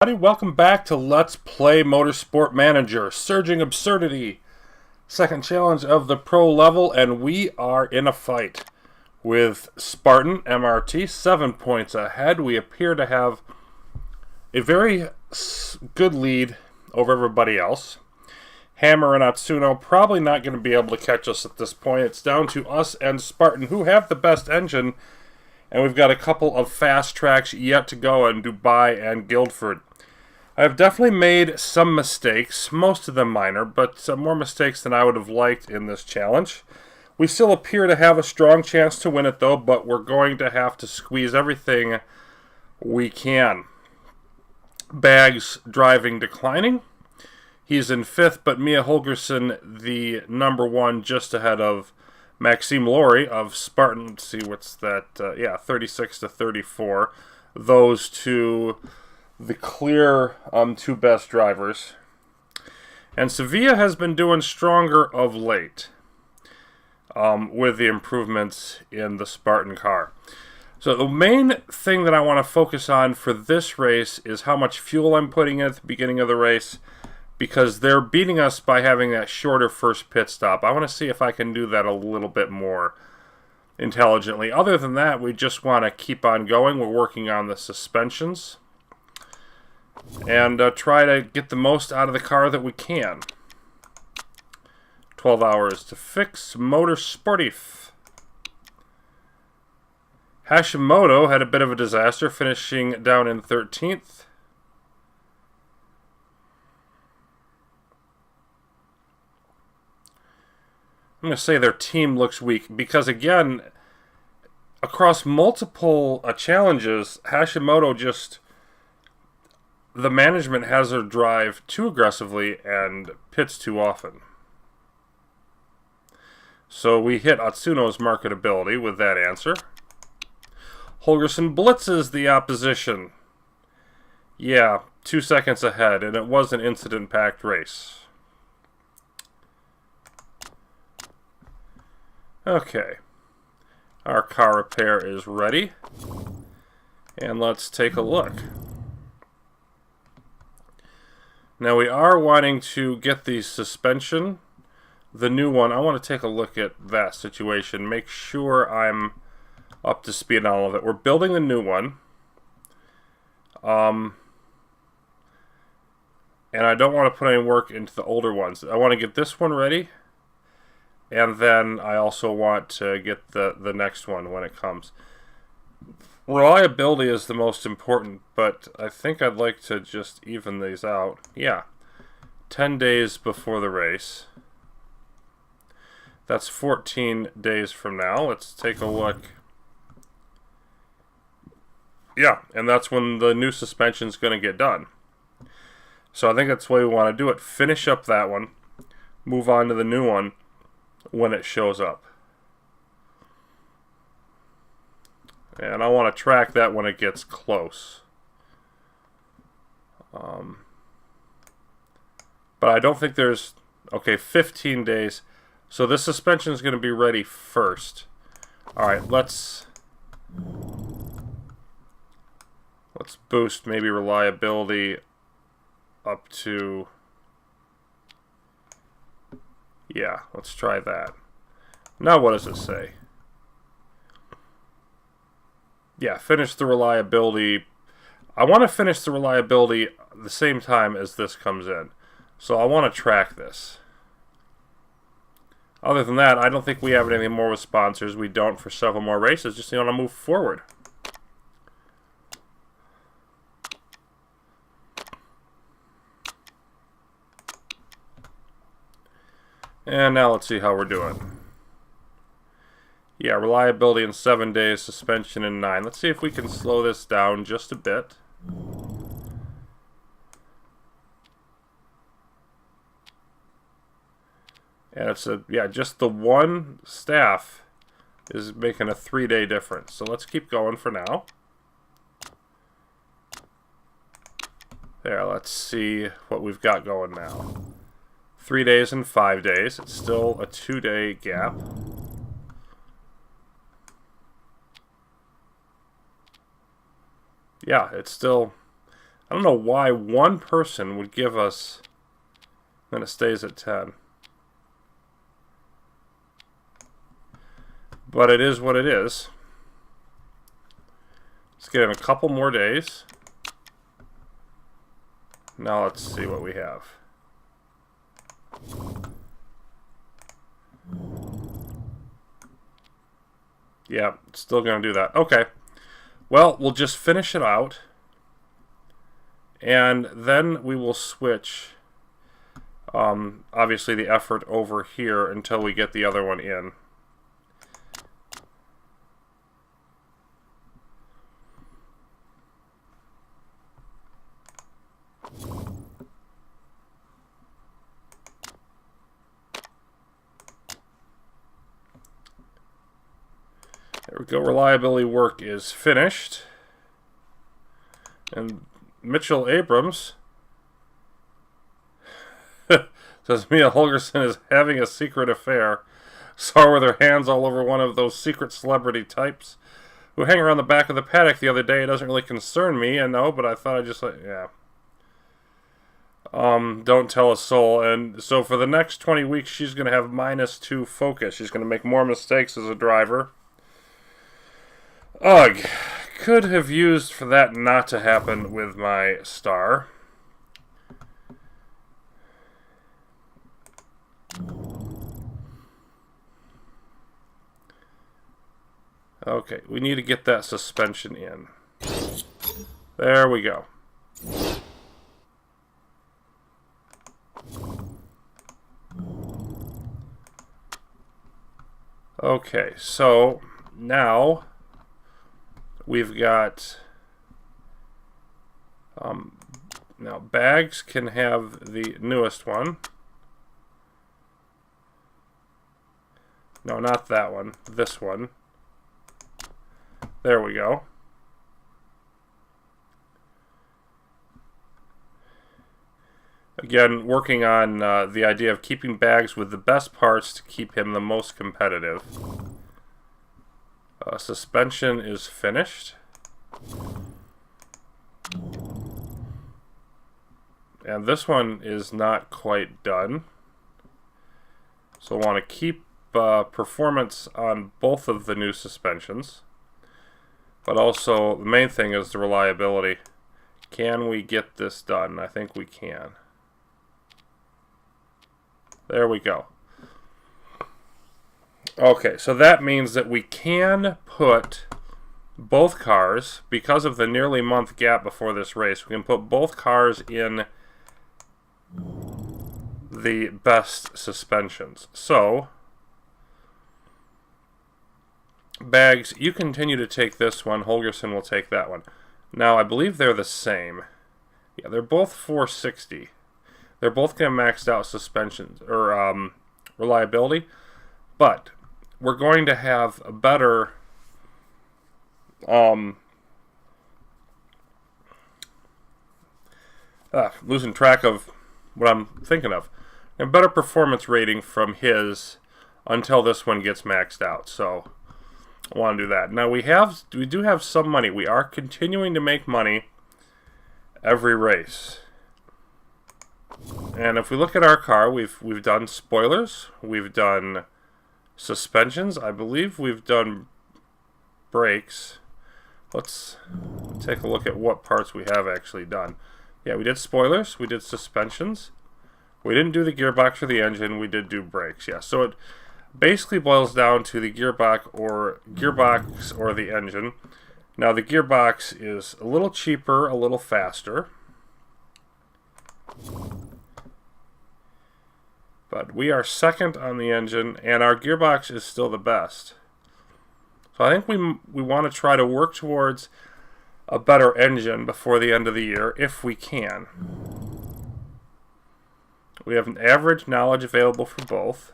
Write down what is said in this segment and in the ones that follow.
Everybody, welcome back to Let's Play Motorsport Manager, Surging Absurdity, second challenge of the pro level, and we are in a fight with Spartan MRT, 7 points ahead. We appear to have a very good lead over everybody else. Hammer and Atsuno probably not going to be able to catch us at this point. It's down to us and Spartan, who have the best engine, and we've got a couple of fast tracks yet to go in Dubai and Guildford. I've definitely made some mistakes, most of them minor, but more mistakes than I would have liked in this challenge. We still appear to have a strong chance to win it, though, but we're going to have to squeeze everything we can. Bags driving declining. He's in 5th, but Mia Holgersson, the number 1, just ahead of Maxime Laurie of Spartan. Let's see, what's that? 36 to 34. Those two, the clear two best drivers. And Sevilla has been doing stronger of late with the improvements in the Spartan car. So the main thing that I want to focus on for this race is how much fuel I'm putting in at the beginning of the race, because they're beating us by having that shorter first pit stop. I want to see if I can do that a little bit more intelligently. Other than that, we just want to keep on going. We're working on the suspensions and try to get the most out of the car that we can. 12 hours to fix. Motorsport. Hashimoto had a bit of a disaster, finishing down in 13th. I'm going to say their team looks weak because, again, across multiple challenges, Hashimoto just... the management has her drive too aggressively and pits too often. So we hit Atsuno's marketability with that answer. Holgersson blitzes the opposition. Yeah, 2 seconds ahead, and it was an incident-packed race. Okay, our car repair is ready, and let's take a look. Now we are wanting to get the suspension, the new one. I want to take a look at that situation, make sure I'm up to speed on all of it. We're building the new one, and I don't want to put any work into the older ones. I want to get this one ready. And then I also want to get the next one when it comes. Reliability is the most important, but I think I'd like to just even these out. Yeah, 10 days before the race. That's 14 days from now. Let's take a look. Yeah, and that's when the new suspension's going to get done. So I think that's the way we want to do it. Finish up that one. Move on to the new one when it shows up. And I want to track that when it gets close. But I don't think there's... Okay, 15 days. So this suspension is going to be ready first. Alright, let's boost maybe reliability up to... Yeah, let's try that. Now what does it say? Yeah, finish the reliability. I want to finish the reliability at the same time as this comes in. So I want to track this. Other than that, I don't think we have anything more with sponsors. We don't for several more races. Just want to move forward. And now let's see how we're doing. Yeah, reliability in 7 days, suspension in 9. Let's see if we can slow this down just a bit. And it's just the one staff is making a 3-day difference. So let's keep going for now. There, let's see what we've got going now. 3 days and 5 days. It's still a 2-day gap. Yeah, it's still... I don't know why one person would give us, then it stays at 10. But it is what it is. Let's get in a couple more days. Now let's see what we have. Yeah, still going to do that. Okay. Well, we'll just finish it out. And then we will switch, obviously, the effort over here until we get the other one in. There we go. Reliability work is finished. And Mitchell Abrams says Mia Holgerson is having a secret affair. Saw her with her hands all over one of those secret celebrity types who hang around the back of the paddock the other day. It doesn't really concern me, I know, but I thought I'd just like, yeah. Don't tell a soul. And so for the next 20 weeks, she's going to have -2 focus. She's going to make more mistakes as a driver. Ugh. Could have used for that not to happen with my star. Okay, we need to get that suspension in. There we go. Okay, so now we've got now bags can have the newest one. No, not that one. This one. There we go. Again, working on the idea of keeping bags with the best parts to keep him the most competitive. Suspension is finished. And this one is not quite done. So I want to keep performance on both of the new suspensions. But also, the main thing is the reliability. Can we get this done? I think we can. There we go. Okay, so that means that we can put both cars, because of the nearly month gap before this race, we can put both cars in the best suspensions. So, Bags, you continue to take this one. Holgerson will take that one. Now, I believe they're the same. Yeah, they're both 460. They're both going to max out suspensions, or reliability. But we're going to have a better losing track of what I'm thinking of. A better performance rating from his until this one gets maxed out. So I want to do that. Now we do have some money. We are continuing to make money every race. And if we look at our car, we've done spoilers, we've done suspensions, I believe we've done brakes. Let's take a look at what parts we have actually done. Yeah, we did spoilers, we did suspensions. We didn't do the gearbox or the engine, we did do brakes. Yeah, so it basically boils down to the gearbox or the engine. Now the gearbox is a little cheaper, a little faster. But we are second on the engine, and our gearbox is still the best. So I think we want to try to work towards a better engine before the end of the year, if we can. We have an average knowledge available for both.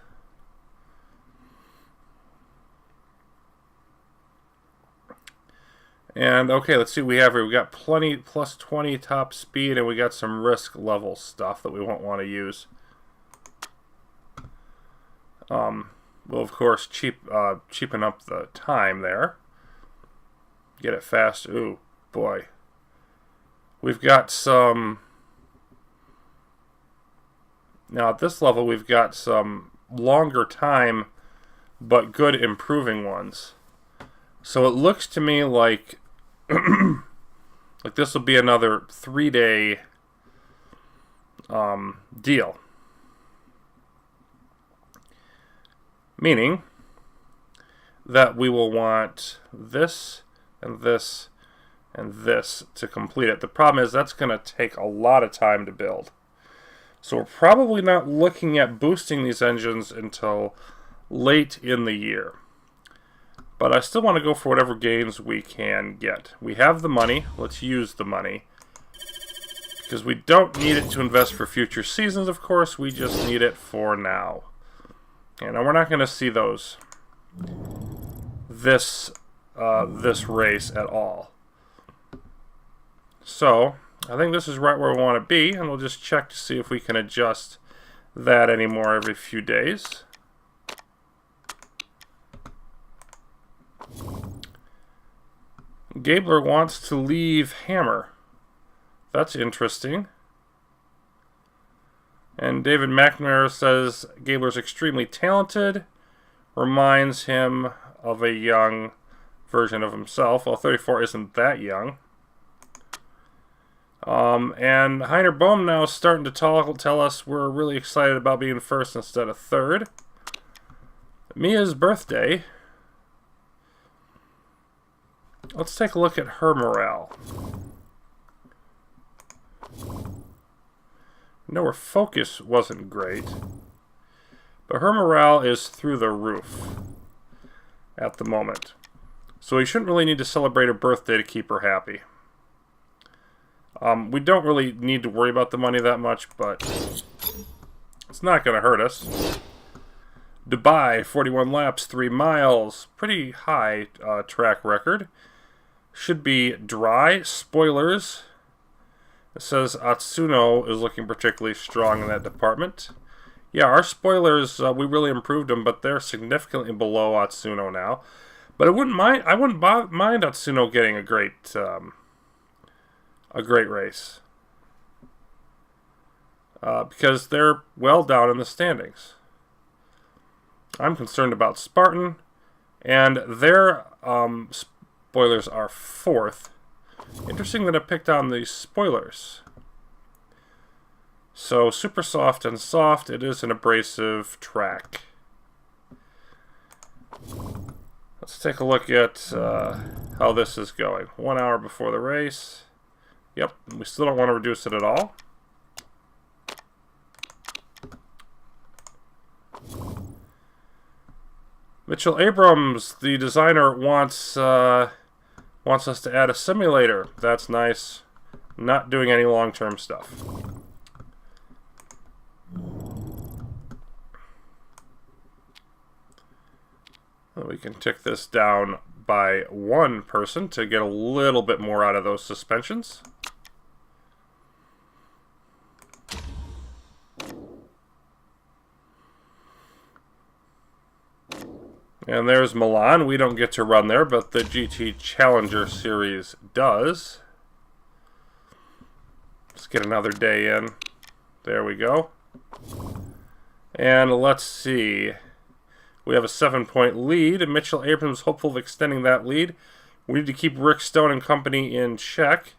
And okay, let's see what we have here. We got plenty, plus 20 top speed, and we got some risk level stuff that we won't want to use. We'll of course cheapen up the time there. Get it fast. Ooh, boy. We've got some... Now at this level we've got some longer time but good improving ones. So it looks to me like like this will be another 3-day deal. Meaning that we will want this and this and this to complete it. The problem is that's going to take a lot of time to build. So we're probably not looking at boosting these engines until late in the year. But I still want to go for whatever gains we can get. We have the money. Let's use the money. Because we don't need it to invest for future seasons, of course. We just need it for now. And we're not going to see those this race at all. So I think this is right where we want to be, and we'll just check to see if we can adjust that anymore every few days. Gabler wants to leave Hammer. That's interesting. And David McNamara says Gabler's extremely talented, reminds him of a young version of himself. Well, 34 isn't that young. And Heiner Bohm now is starting to tell us we're really excited about being first instead of third. Mia's birthday. Let's take a look at her morale. No, her focus wasn't great, but her morale is through the roof at the moment. So we shouldn't really need to celebrate her birthday to keep her happy. We don't really need to worry about the money that much, but it's not going to hurt us. Dubai, 41 laps, 3 miles. Pretty high track record. Should be dry. Spoilers. It says Atsuno is looking particularly strong in that department. Yeah, our spoilers, we really improved them, but they're significantly below Atsuno now. But I wouldn't mind Atsuno getting a great race. Because they're well down in the standings. I'm concerned about Spartan, and their spoilers are 4th. Interesting that I picked on the spoilers. So, super soft and soft, it is an abrasive track. Let's take a look at how this is going. 1 hour before the race. Yep, we still don't want to reduce it at all. Mitchell Abrams, the designer, wants us to add a simulator. That's nice. Not doing any long-term stuff. We can tick this down by 1 person to get a little bit more out of those suspensions. And there's Milan. We don't get to run there, but the GT Challenger Series does. Let's get another day in. There we go. And let's see. We have a 7-point lead, and Mitchell Abrams hopeful of extending that lead. We need to keep Rick Stone and company in check.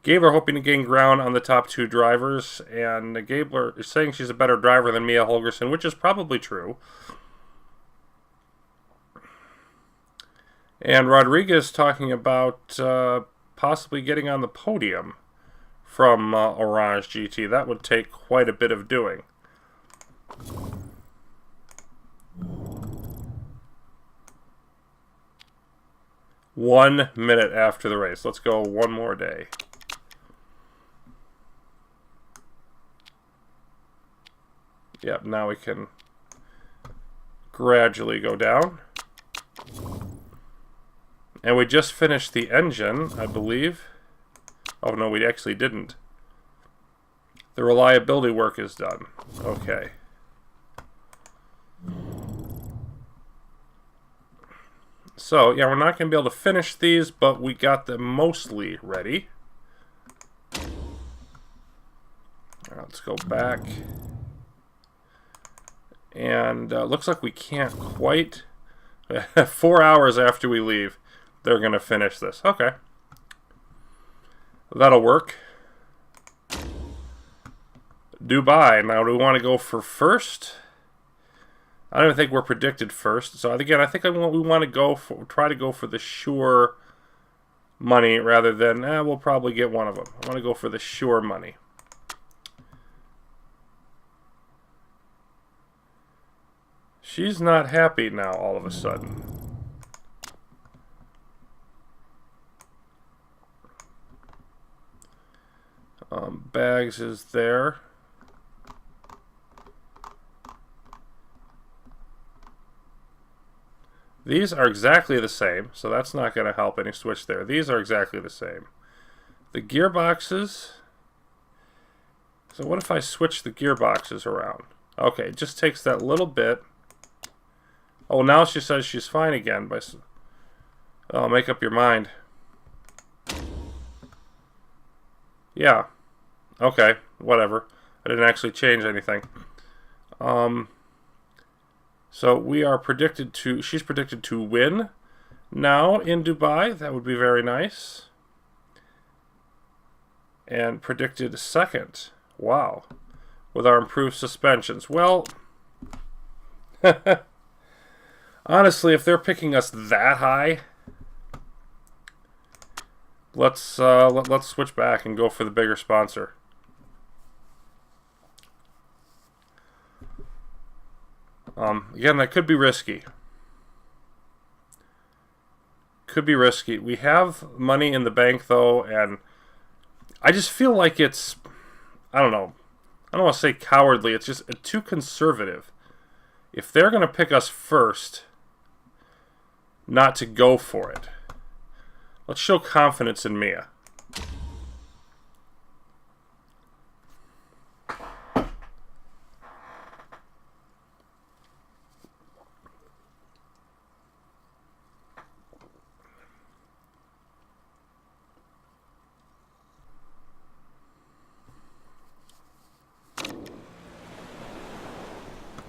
Gabler hoping to gain ground on the top 2 drivers, and Gabler is saying she's a better driver than Mia Holgersen, which is probably true. And Rodriguez talking about possibly getting on the podium from Orange GT. That would take quite a bit of doing. One minute after the race. Let's go one more day. Yep, now we can gradually go down. And we just finished the engine, I believe. Oh, no, we actually didn't. The reliability work is done. Okay. So, yeah, we're not going to be able to finish these, but we got them mostly ready. Let's go back. And looks like we can't quite. 4 hours after we leave, they're going to finish this. Okay. That'll work. Dubai. Now, do we want to go for first? I don't even think we're predicted first. So, again, I think we want to go for, try to go for the sure money rather than, we'll probably get one of them. I want to go for the sure money. She's not happy now all of a sudden. Bags is there. These are exactly the same, so that's not going to help any switch there. These are exactly the same. The gearboxes. So what if I switch the gearboxes around? Okay, it just takes that little bit. Oh, now she says she's fine again. Oh, make up your mind. Yeah. Okay, whatever. I didn't actually change anything. So we are predicted to, she's predicted to win now in Dubai. That would be very nice. And predicted second. Wow. With our improved suspensions. Well, honestly, if they're picking us that high, let's switch back and go for the bigger sponsor. Again, that could be risky. Could be risky. We have money in the bank, though, and I just feel like it's, I don't know. I don't want to say cowardly. It's just too conservative. If they're going to pick us first, not to go for it. Let's show confidence in Mia.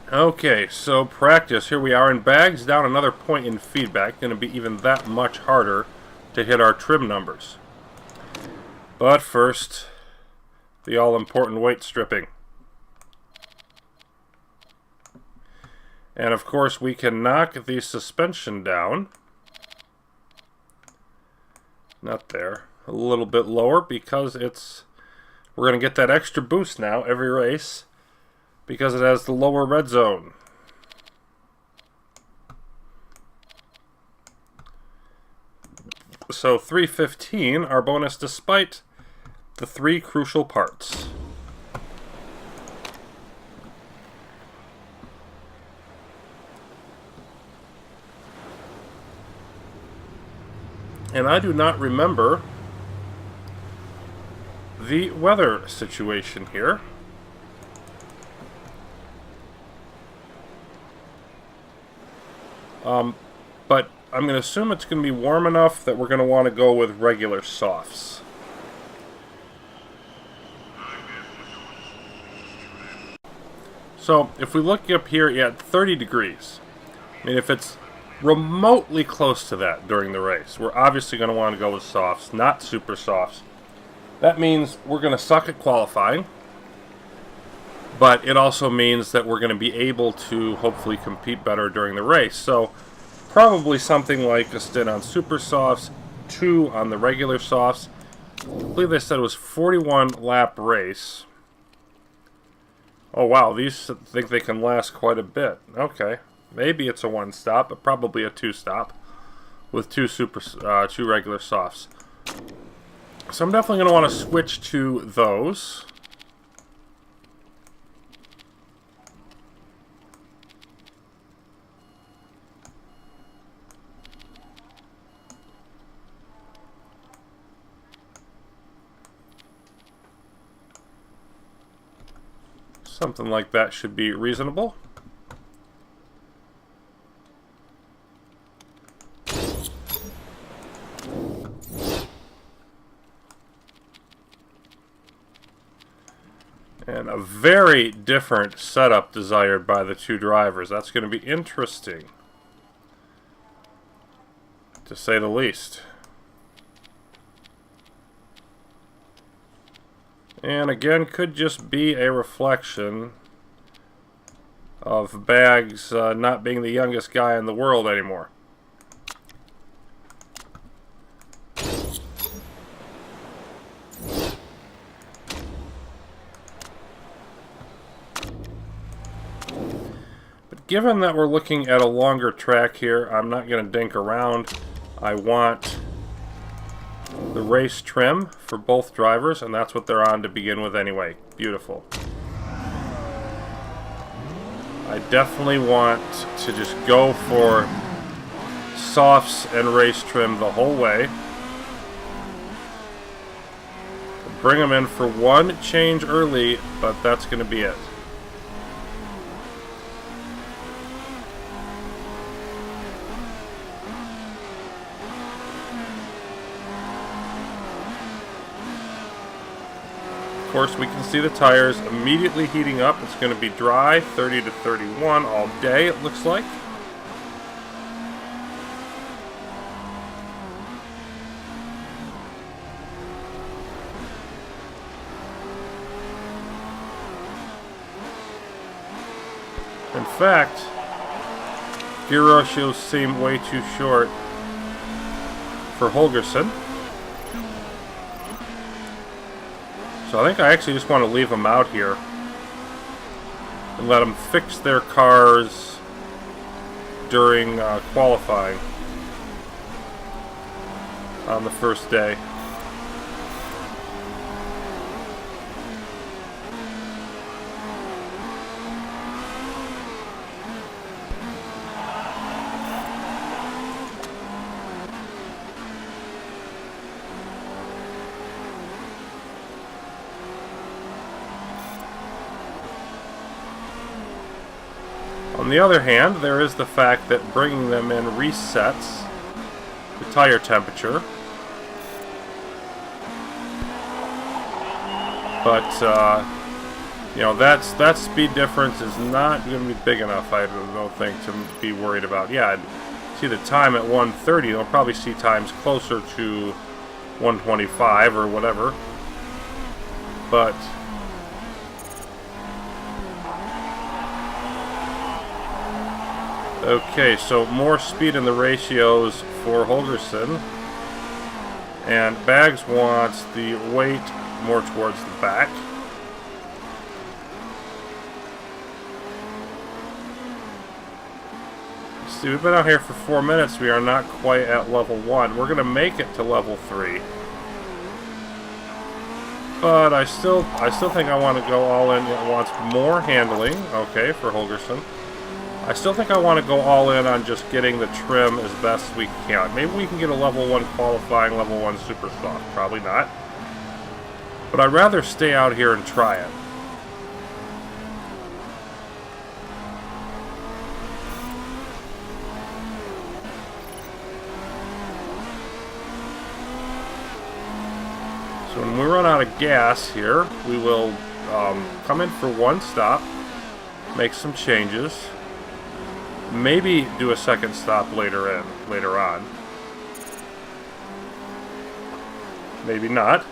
Okay, so practice. Here we are in bags, down another point in feedback. Going to be even that much harder to hit our trim numbers. But first, the all-important weight stripping. And of course, we can knock the suspension down. Not there. A little bit lower because we're going to get that extra boost now every race. Because it has the lower red zone. So 315, our bonus despite the 3 crucial parts. And I do not remember the weather situation here. But I'm going to assume it's going to be warm enough that we're going to want to go with regular softs. So if we look up here at 30 degrees, I mean if it's remotely close to that during the race, we're obviously going to want to go with softs, not super softs. That means we're going to suck at qualifying, but it also means that we're going to be able to hopefully compete better during the race. So probably something like a stint on super softs, 2 on the regular softs. I believe they said it was 41 lap race. Oh wow, these think they can last quite a bit. Okay, maybe it's a 1 stop, but probably a 2 stop with 2 regular softs. So I'm definitely going to want to switch to those. Something like that should be reasonable. And a very different setup desired by the two drivers. That's going to be interesting, to say the least. And again, could just be a reflection of Bags not being the youngest guy in the world anymore. Given that we're looking at a longer track here, I'm not going to dink around. I want the race trim for both drivers, and that's what they're on to begin with anyway. Beautiful. I definitely want to just go for softs and race trim the whole way. Bring them in for one change early, but that's going to be it. Of course, we can see the tires immediately heating up. It's going to be dry, 30 to 31 all day, it looks like. In fact, gear ratios seem way too short for Holgersen. So I think I actually just want to leave them out here and let them fix their cars during qualifying on the first day. On the other hand, there is the fact that bringing them in resets the tire temperature. But, you know, that speed difference is not going to be big enough, I don't think, to be worried about. Yeah, I'd see the time at 1:30. They'll probably see times closer to 1:25 or whatever. But okay, so more speed in the ratios for Holgersen. And Bags wants the weight more towards the back. See, we've been out here for 4 minutes. We are not quite at level 1. We're going to make it to level 3. But I still think I want to go all in. It wants more handling, okay, for Holgersen. I still think I want to go all in on just getting the trim as best we can. Maybe we can get a level 1 qualifying, level 1 super soft. Probably not. But I'd rather stay out here and try it. So when we run out of gas here, we will come in for one stop, make some changes. Maybe do a second stop later on. Maybe not.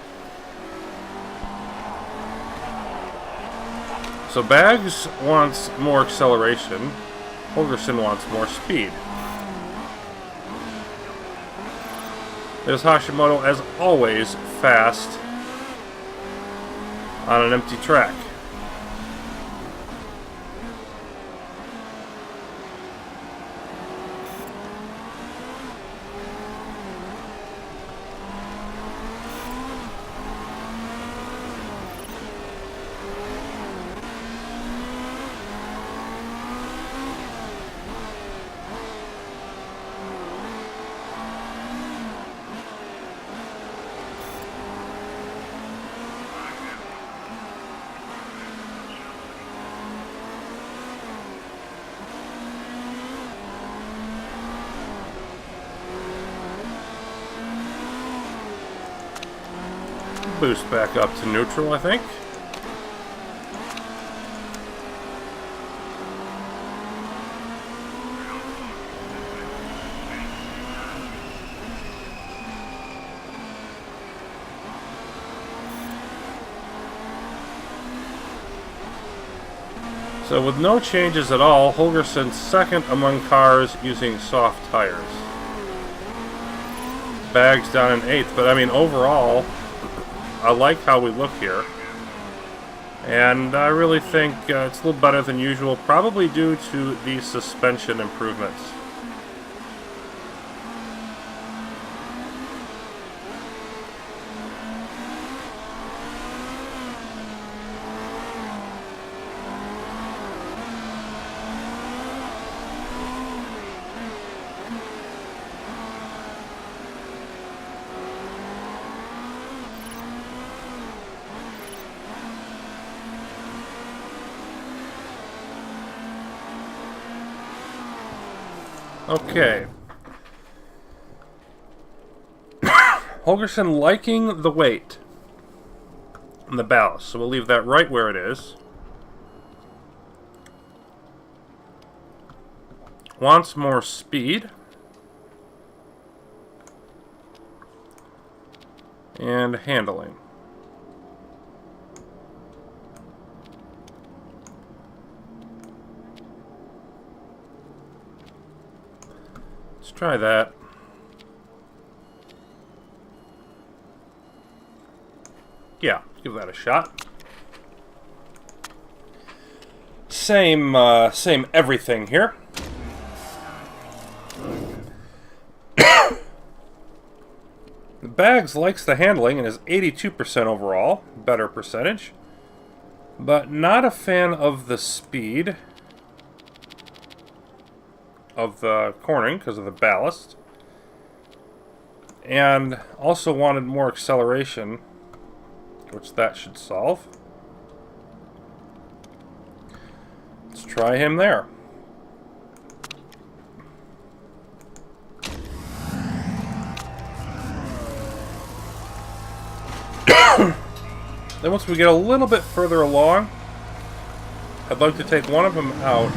So Bags wants more acceleration. Holgersen wants more speed. There's Hashimoto, as always, fast on an empty track. Boost back up to neutral, I think. So with no changes at all, Holgersson second among cars using soft tires. Bags down in 8th, but I mean overall, I like how we look here. And I really think it's a little better than usual, probably due to the suspension improvements. Okay. Holgersson liking the weight on the ballast, so we'll leave that right where it is. Wants more speed. And handling. Let's try that. Yeah, give that a shot. Same everything here. The Bags likes the handling and is 82% overall, better percentage. But not a fan of the speed of the cornering because of the ballast, and also wanted more acceleration, which that should solve. Let's try him there. Then once we get a little bit further along, I'd like to take one of them out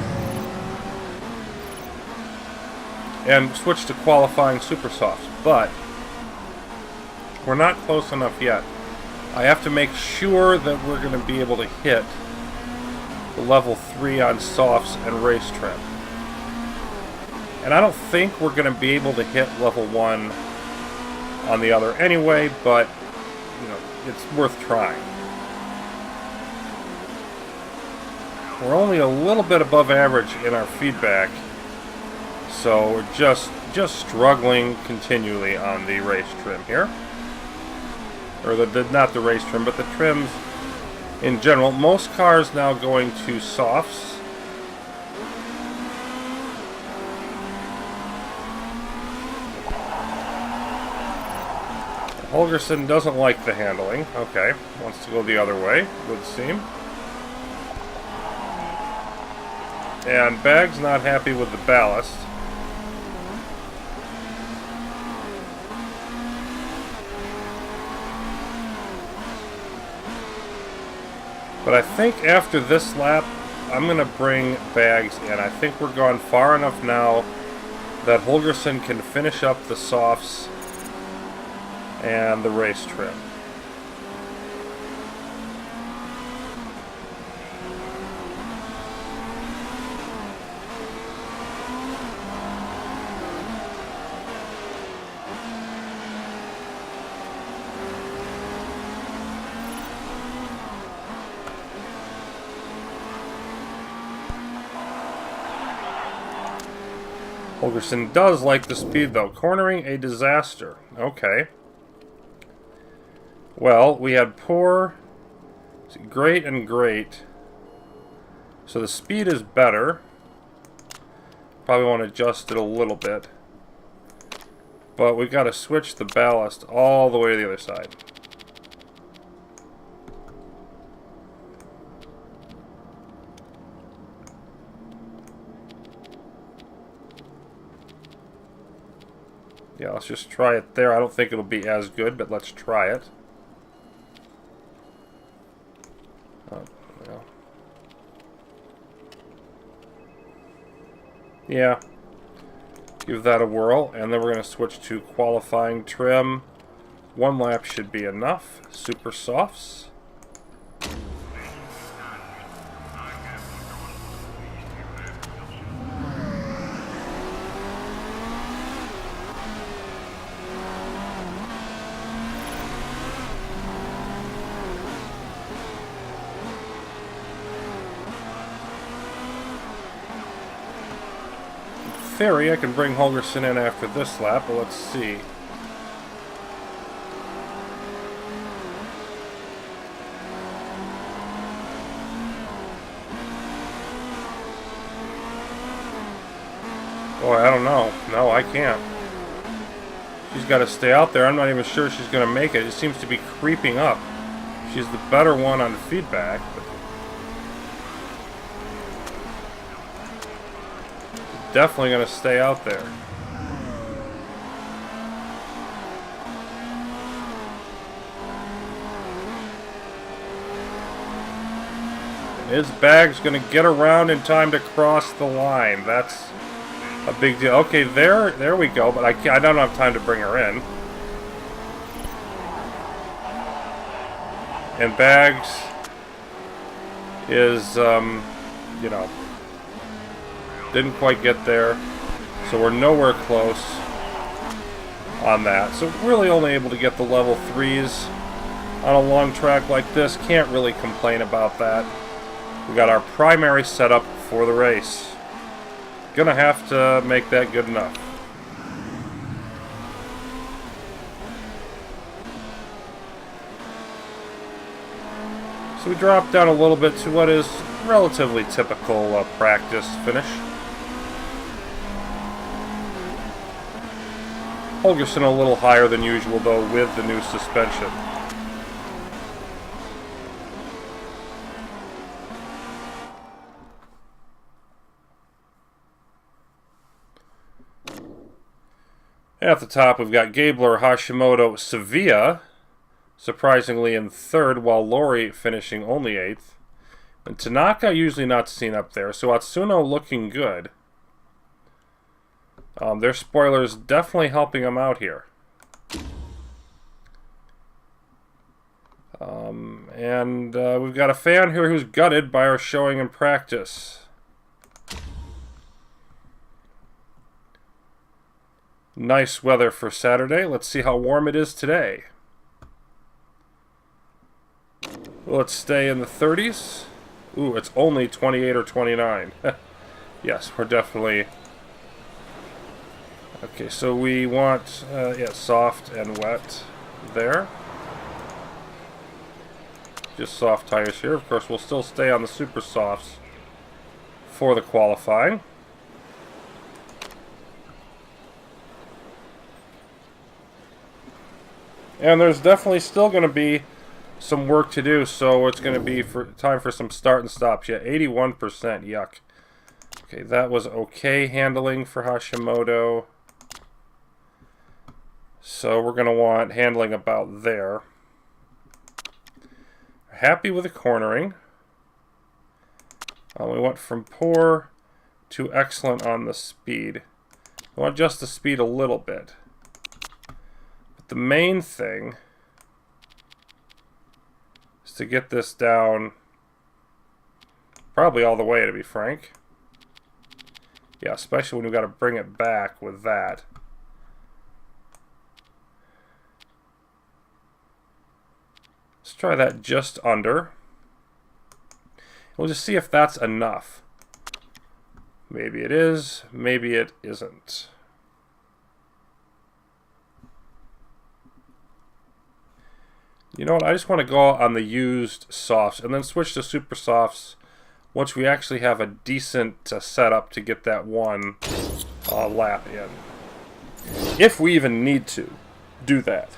and switch to qualifying super softs, but we're not close enough yet. I have to make sure that we're going to be able to hit the level 3 on softs and race trim. And I don't think we're going to be able to hit level 1 on the other anyway, but you know, it's worth trying. We're only a little bit above average in our feedback, so we're just struggling continually on the race trim here. Or not the race trim, but the trims in general. Most cars now going to softs. Holgersson doesn't like the handling. Okay, wants to go the other way, would seem. And Bag's not happy with the ballast. But I think after this lap, I'm going to bring Bags in. I think we're gone far enough now that Holgersson can finish up the softs and the race trim. Holgersson does like the speed, though. Cornering, a disaster. Okay. Well, we had poor, great, and great. So the speed is better. Probably want to adjust it a little bit. But we've got to switch the ballast all the way to the other side. Yeah, let's just try it there. I don't think it'll be as good, but let's try it. Yeah. Give that a whirl, and then we're going to switch to qualifying trim. One lap should be enough. Super softs. theory, I can bring Holgerson in after this lap, but let's see. Boy, I don't know. No, I can't. She's got to stay out there. I'm not even sure she's going to make it. It seems to be creeping up. She's the better one on feedback. But definitely going to stay out there. His bag's going to get around in time to cross the line. That's a big deal. Okay, there we go. But I don't have time to bring her in. And Bags is, you know, didn't quite get there. So we're nowhere close on that. So really only able to get the level 3s on a long track like this. Can't really complain about that. We got our primary setup for the race. Gonna have to make that good enough. So we drop down a little bit to what is relatively typical practice finish. Holgerson a little higher than usual though with the new suspension. At the top, we've got Gabler, Hashimoto, Sevilla, surprisingly in 3rd, while Lori finishing only 8th. And Tanaka usually not seen up there, so Atsuno looking good. Their spoilers definitely helping them out here. And we've got a fan here who's gutted by our showing in practice. Nice weather for Saturday. Let's see how warm it is today. Let's stay in the 30s. Ooh, it's only 28 or 29. Yes, we're definitely... Okay, so we want yeah, soft and wet there. Just soft tires here. Of course, we'll still stay on the super softs for the qualifying. And there's definitely still going to be some work to do, so it's going to be time for some start and stops. Yeah, 81%, yuck. Okay, that was okay handling for Hashimoto. So we're going to want handling about there. Happy with the cornering. We went from poor to excellent on the speed. We want to adjust the speed a little bit. The main thing is to get this down probably all the way, to be frank. Yeah, especially when we've got to bring it back with that. Let's try that just under. We'll just see if that's enough. Maybe it is, maybe it isn't. You know what, I just want to go on the used softs and then switch to super softs once we actually have a decent setup to get that one lap in. If we even need to do that.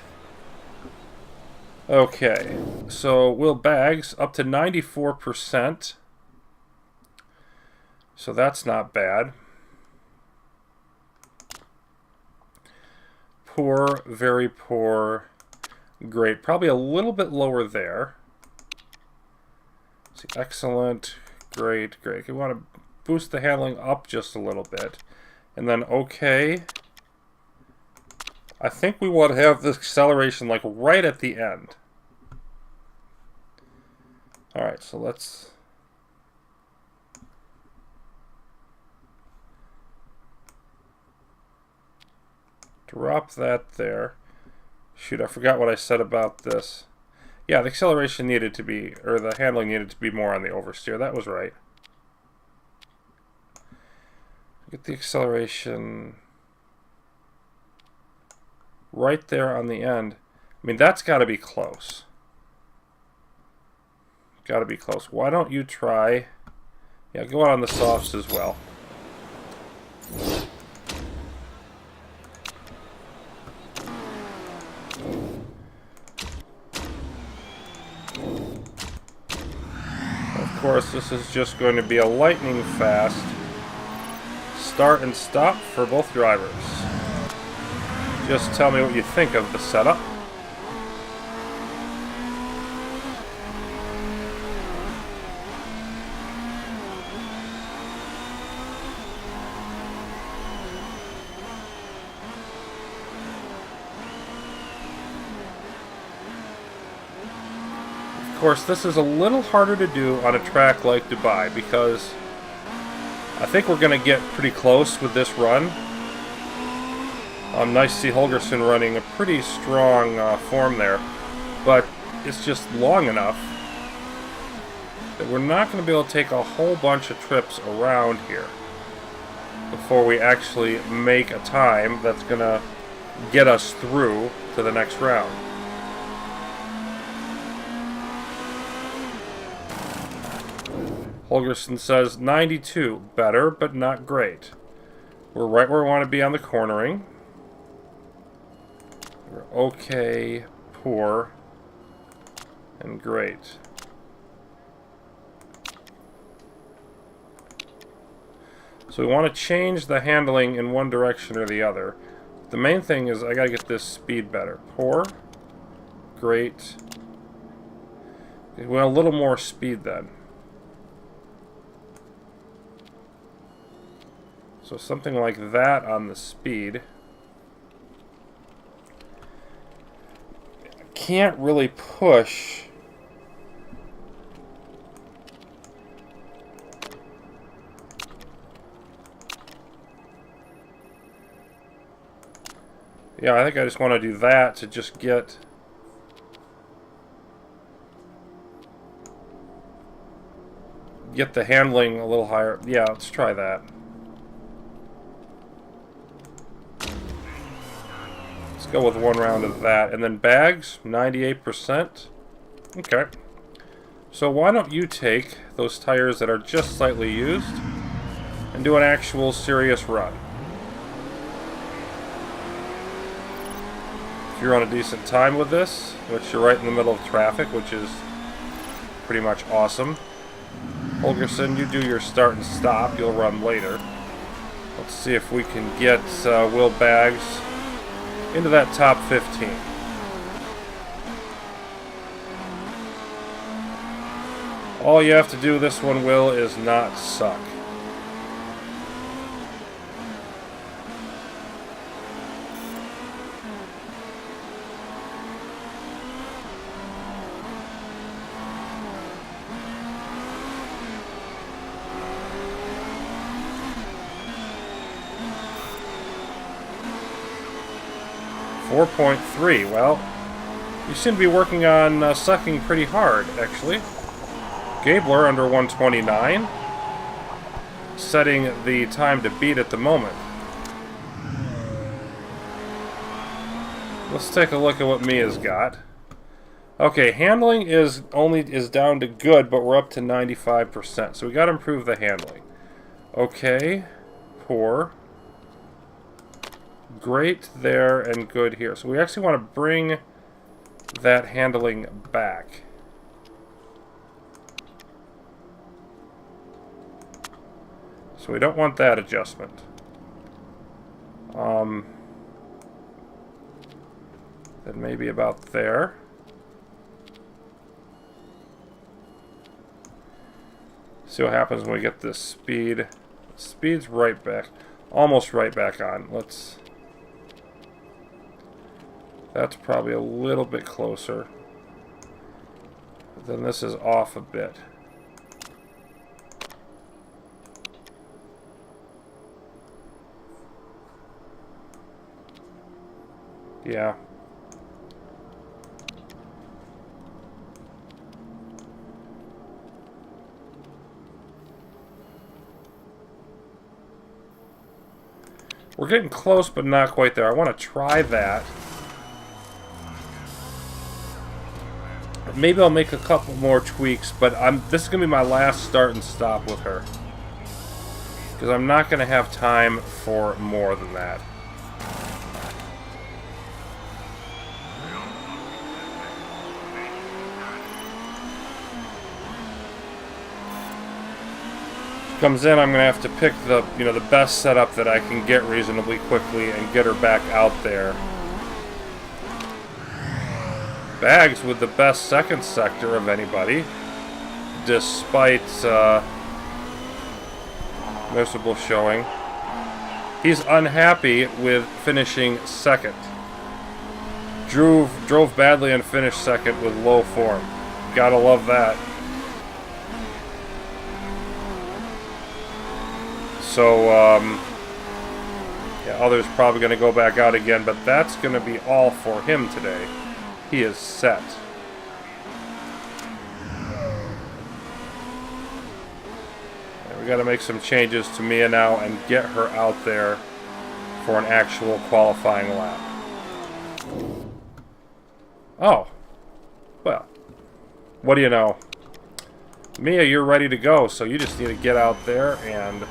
Okay, so Will Bags up to 94%. So that's not bad. Poor, very poor. Great. Probably a little bit lower there. See, excellent. Great, great. We want to boost the handling up just a little bit. And then okay. I think we want to have this acceleration like right at the end. Alright, so let's... drop that there. Shoot, I forgot what I said about this. Yeah, the acceleration needed to be, or the handling needed to be more on the oversteer. That was right. Get the acceleration right there on the end. I mean, that's got to be close. Got to be close. Why don't you try... Yeah, go out on the softs as well. Of course, this is just going to be a lightning fast start and stop for both drivers. Just tell me what you think of the setup. Of course, this is a little harder to do on a track like Dubai because I think we're going to get pretty close with this run. Nice to see Holgersson running a pretty strong form there, but it's just long enough that we're not going to be able to take a whole bunch of trips around here before we actually make a time that's going to get us through to the next round. Holgersson says 92, better, but not great. We're right where we want to be on the cornering. We're okay, poor, and great. So we want to change the handling in one direction or the other. The main thing is I got to get this speed better. Poor, great. We want a little more speed then. So something like that on the speed. Can't really push. Yeah, I think I just want to do that to just get the handling a little higher. Yeah, let's try that. Go with one round of that. And then bags, 98%. Okay. So why don't you take those tires that are just slightly used and do an actual serious run. If you're on a decent time with this, which you're right in the middle of traffic, which is pretty much awesome. Holgersson, you do your start and stop. You'll run later. Let's see if we can get Will Baggs into that top 15. All you have to do this one, Will, is not suck. .3. Well, you seem to be working on sucking pretty hard, actually. Gabler under 129, setting the time to beat at the moment. Let's take a look at what Mia's got. Okay, handling is down to good, but we're up to 95%, so we got to improve the handling. Okay, poor. Great there and good here. So we actually want to bring that handling back. So we don't want that adjustment. Then maybe about there. See what happens when we get this speed. Speed's right back. Almost right back on. Let's... That's probably a little bit closer. Then this is off a bit. Yeah. We're getting close, but not quite there. I want to try that. Maybe I'll make a couple more tweaks, but this is going to be my last start and stop with her. Because I'm not going to have time for more than that. Comes in, I'm going to have to pick the, the best setup that I can get reasonably quickly and get her back out there. Bags with the best second sector of anybody, despite miserable showing. He's unhappy with finishing second. Drove badly and finished second with low form. Gotta love that. So, yeah, others probably going to go back out again, but that's going to be all for him today. He is set. And we got to make some changes to Mia now and get her out there for an actual qualifying lap. Oh. Well, what do you know? Mia, you're ready to go, so you just need to get out there and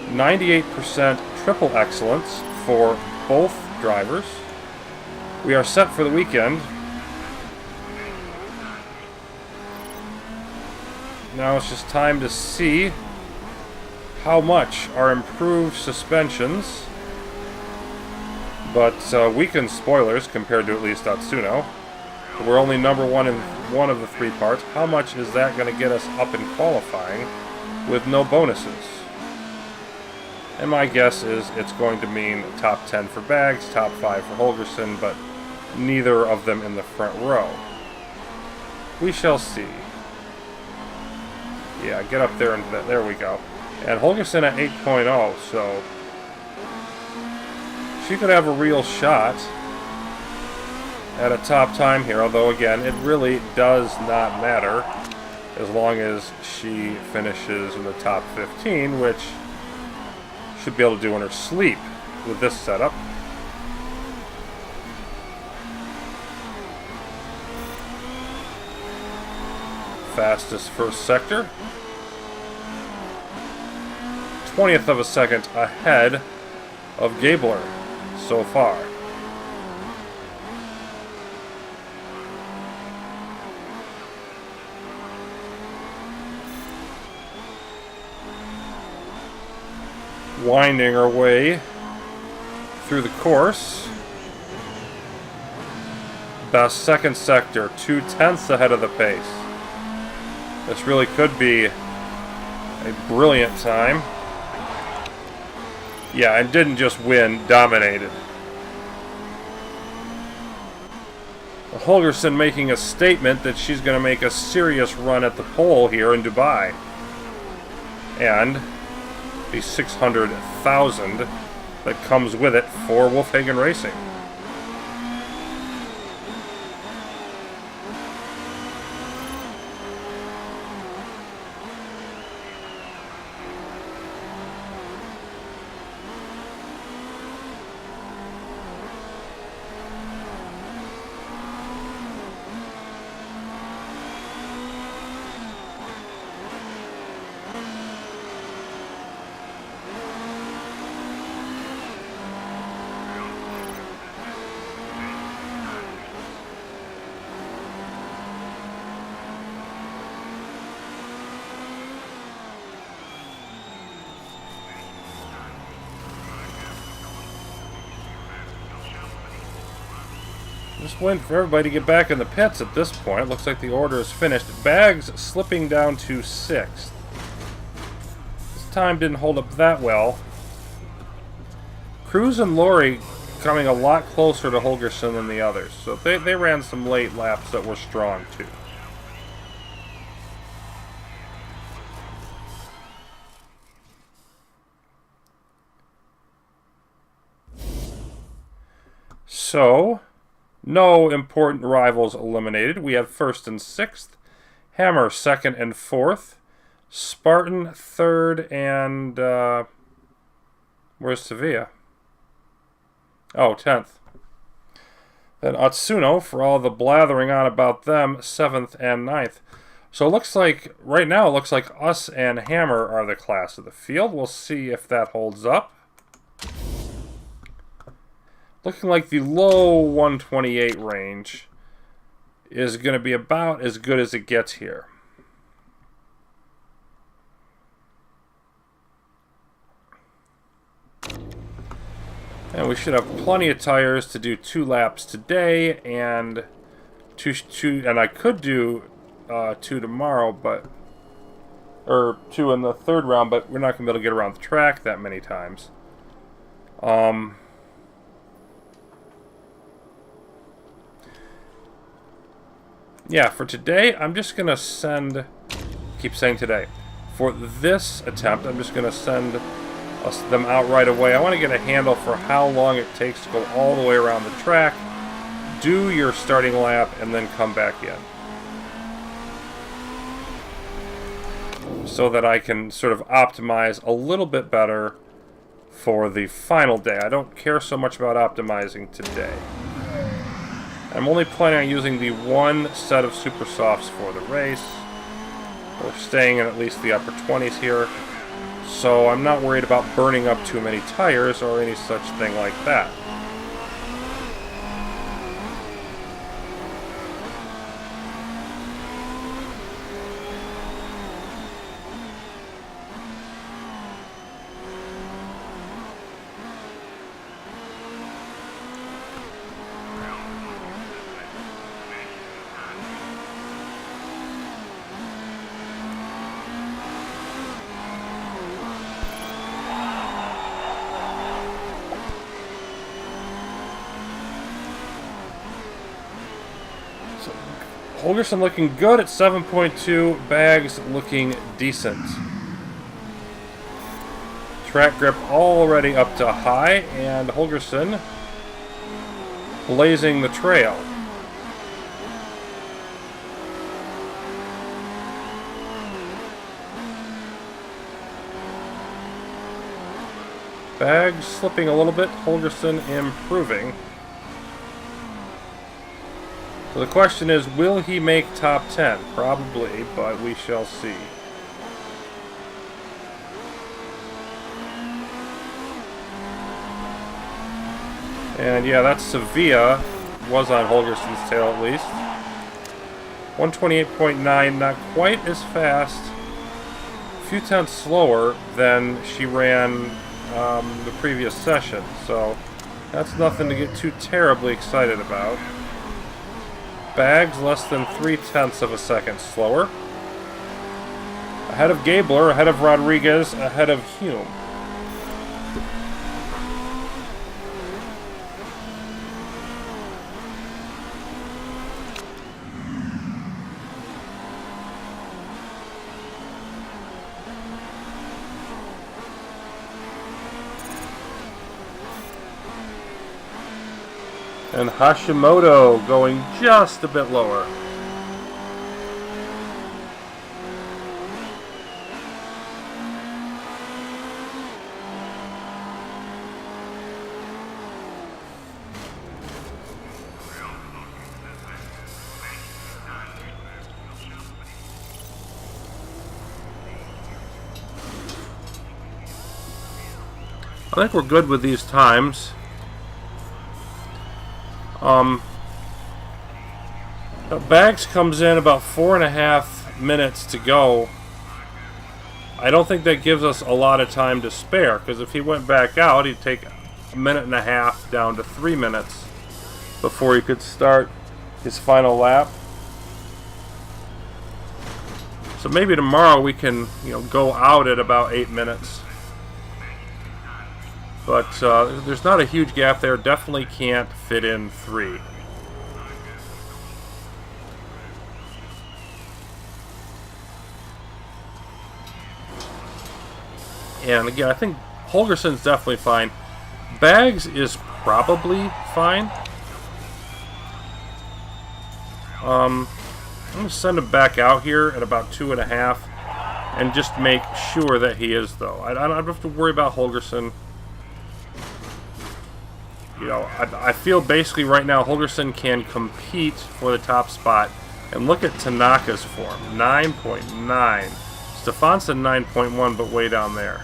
98% triple excellence for both drivers. We are set for the weekend. Now it's just time to see how much our improved suspensions, but weakened spoilers compared to at least Atsuno. We're only number one in one of the three parts. How much is that going to get us up in qualifying with no bonuses? And my guess is it's going to mean top 10 for Bags, top 5 for Holgersen, but neither of them in the front row. We shall see. Yeah, get up there and there we go. And Holgersen at 8.0, so she could have a real shot at a top time here, although again, it really does not matter as long as she finishes in the top 15, which should be able to do in her sleep with this setup. Fastest first sector. 20th of a second ahead of Gabler so far. Winding our way through the course. Best second sector, 2/10 ahead of the pace. This really could be a brilliant time. Yeah, and didn't just win, dominated. Holgersen making a statement that she's going to make a serious run at the pole here in Dubai. And the 600,000 that comes with it for Wolfhagen Racing. Just waiting for everybody to get back in the pits at this point. Looks like the order is finished. Bags slipping down to 6th. This time didn't hold up that well. Cruz and Laurie coming a lot closer to Holgersen than the others. So they ran some late laps that were strong too. So, no important rivals eliminated. We have 1st and 6th. Hammer 2nd and 4th. Spartan 3rd and Where's Sevilla? Oh, 10th. Then Atsuno, for all the blathering on about them, 7th and 9th. So it looks like, right now, it looks like us and Hammer are the class of the field. We'll see if that holds up. Looking like the low 128 range is going to be about as good as it gets here. And we should have plenty of tires to do 2 laps today, and and I could do 2 tomorrow, or 2 in the 3rd round, but we're not going to be able to get around the track that many times. Yeah, for today, I'm just going to send, keep saying today, for this attempt, I'm just going to send them out right away. I want to get a handle for how long it takes to go all the way around the track, do your starting lap, and then come back in. So that I can sort of optimize a little bit better for the final day. I don't care so much about optimizing today. I'm only planning on using the 1 set of Super Softs for the race. We're staying in at least the upper 20s here. So I'm not worried about burning up too many tires or any such thing like that. Holgerson looking good at 7.2. Bags looking decent. Track grip already up to high, and Holgerson blazing the trail. Bags slipping a little bit, Holgerson improving. So the question is, will he make top 10? Probably, but we shall see. And yeah, that's Sevilla. Was on Holgerson's tail at least. 128.9, not quite as fast. A few tenths slower than she ran the previous session. So that's nothing to get too terribly excited about. Bags less than 0.3 of a second slower. Ahead of Gabler, ahead of Rodriguez, ahead of Hume. And Hashimoto going just a bit lower. I think we're good with these times. Bags comes in about 4.5 minutes to go. I don't think that gives us a lot of time to spare, because if he went back out, he'd take 1.5 minutes down to 3 minutes before he could start his final lap. So maybe tomorrow we can, go out at about 8 minutes. But there's not a huge gap there. Definitely can't fit in 3. And again, I think Holgerson's definitely fine. Bags is probably fine. I'm going to send him back out here at about 2.5 and just make sure that he is, though. I don't have to worry about Holgerson. you know, I feel basically right now Holgerson can compete for the top spot. And look at Tanaka's form, 9.9. Stefansson 9.1, but way down there.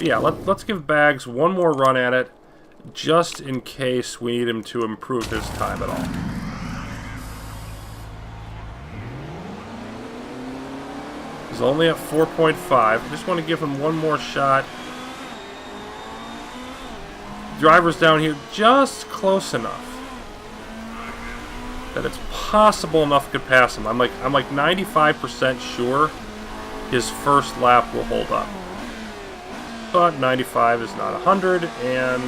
Yeah, let's give Bags one more run at it, just in case we need him to improve his time at all. He's only at 4.5. I just want to give him one more shot. Driver's down here just close enough that it's possible enough could pass him. I'm like 95% sure his first lap will hold up. But 95 is not 100, and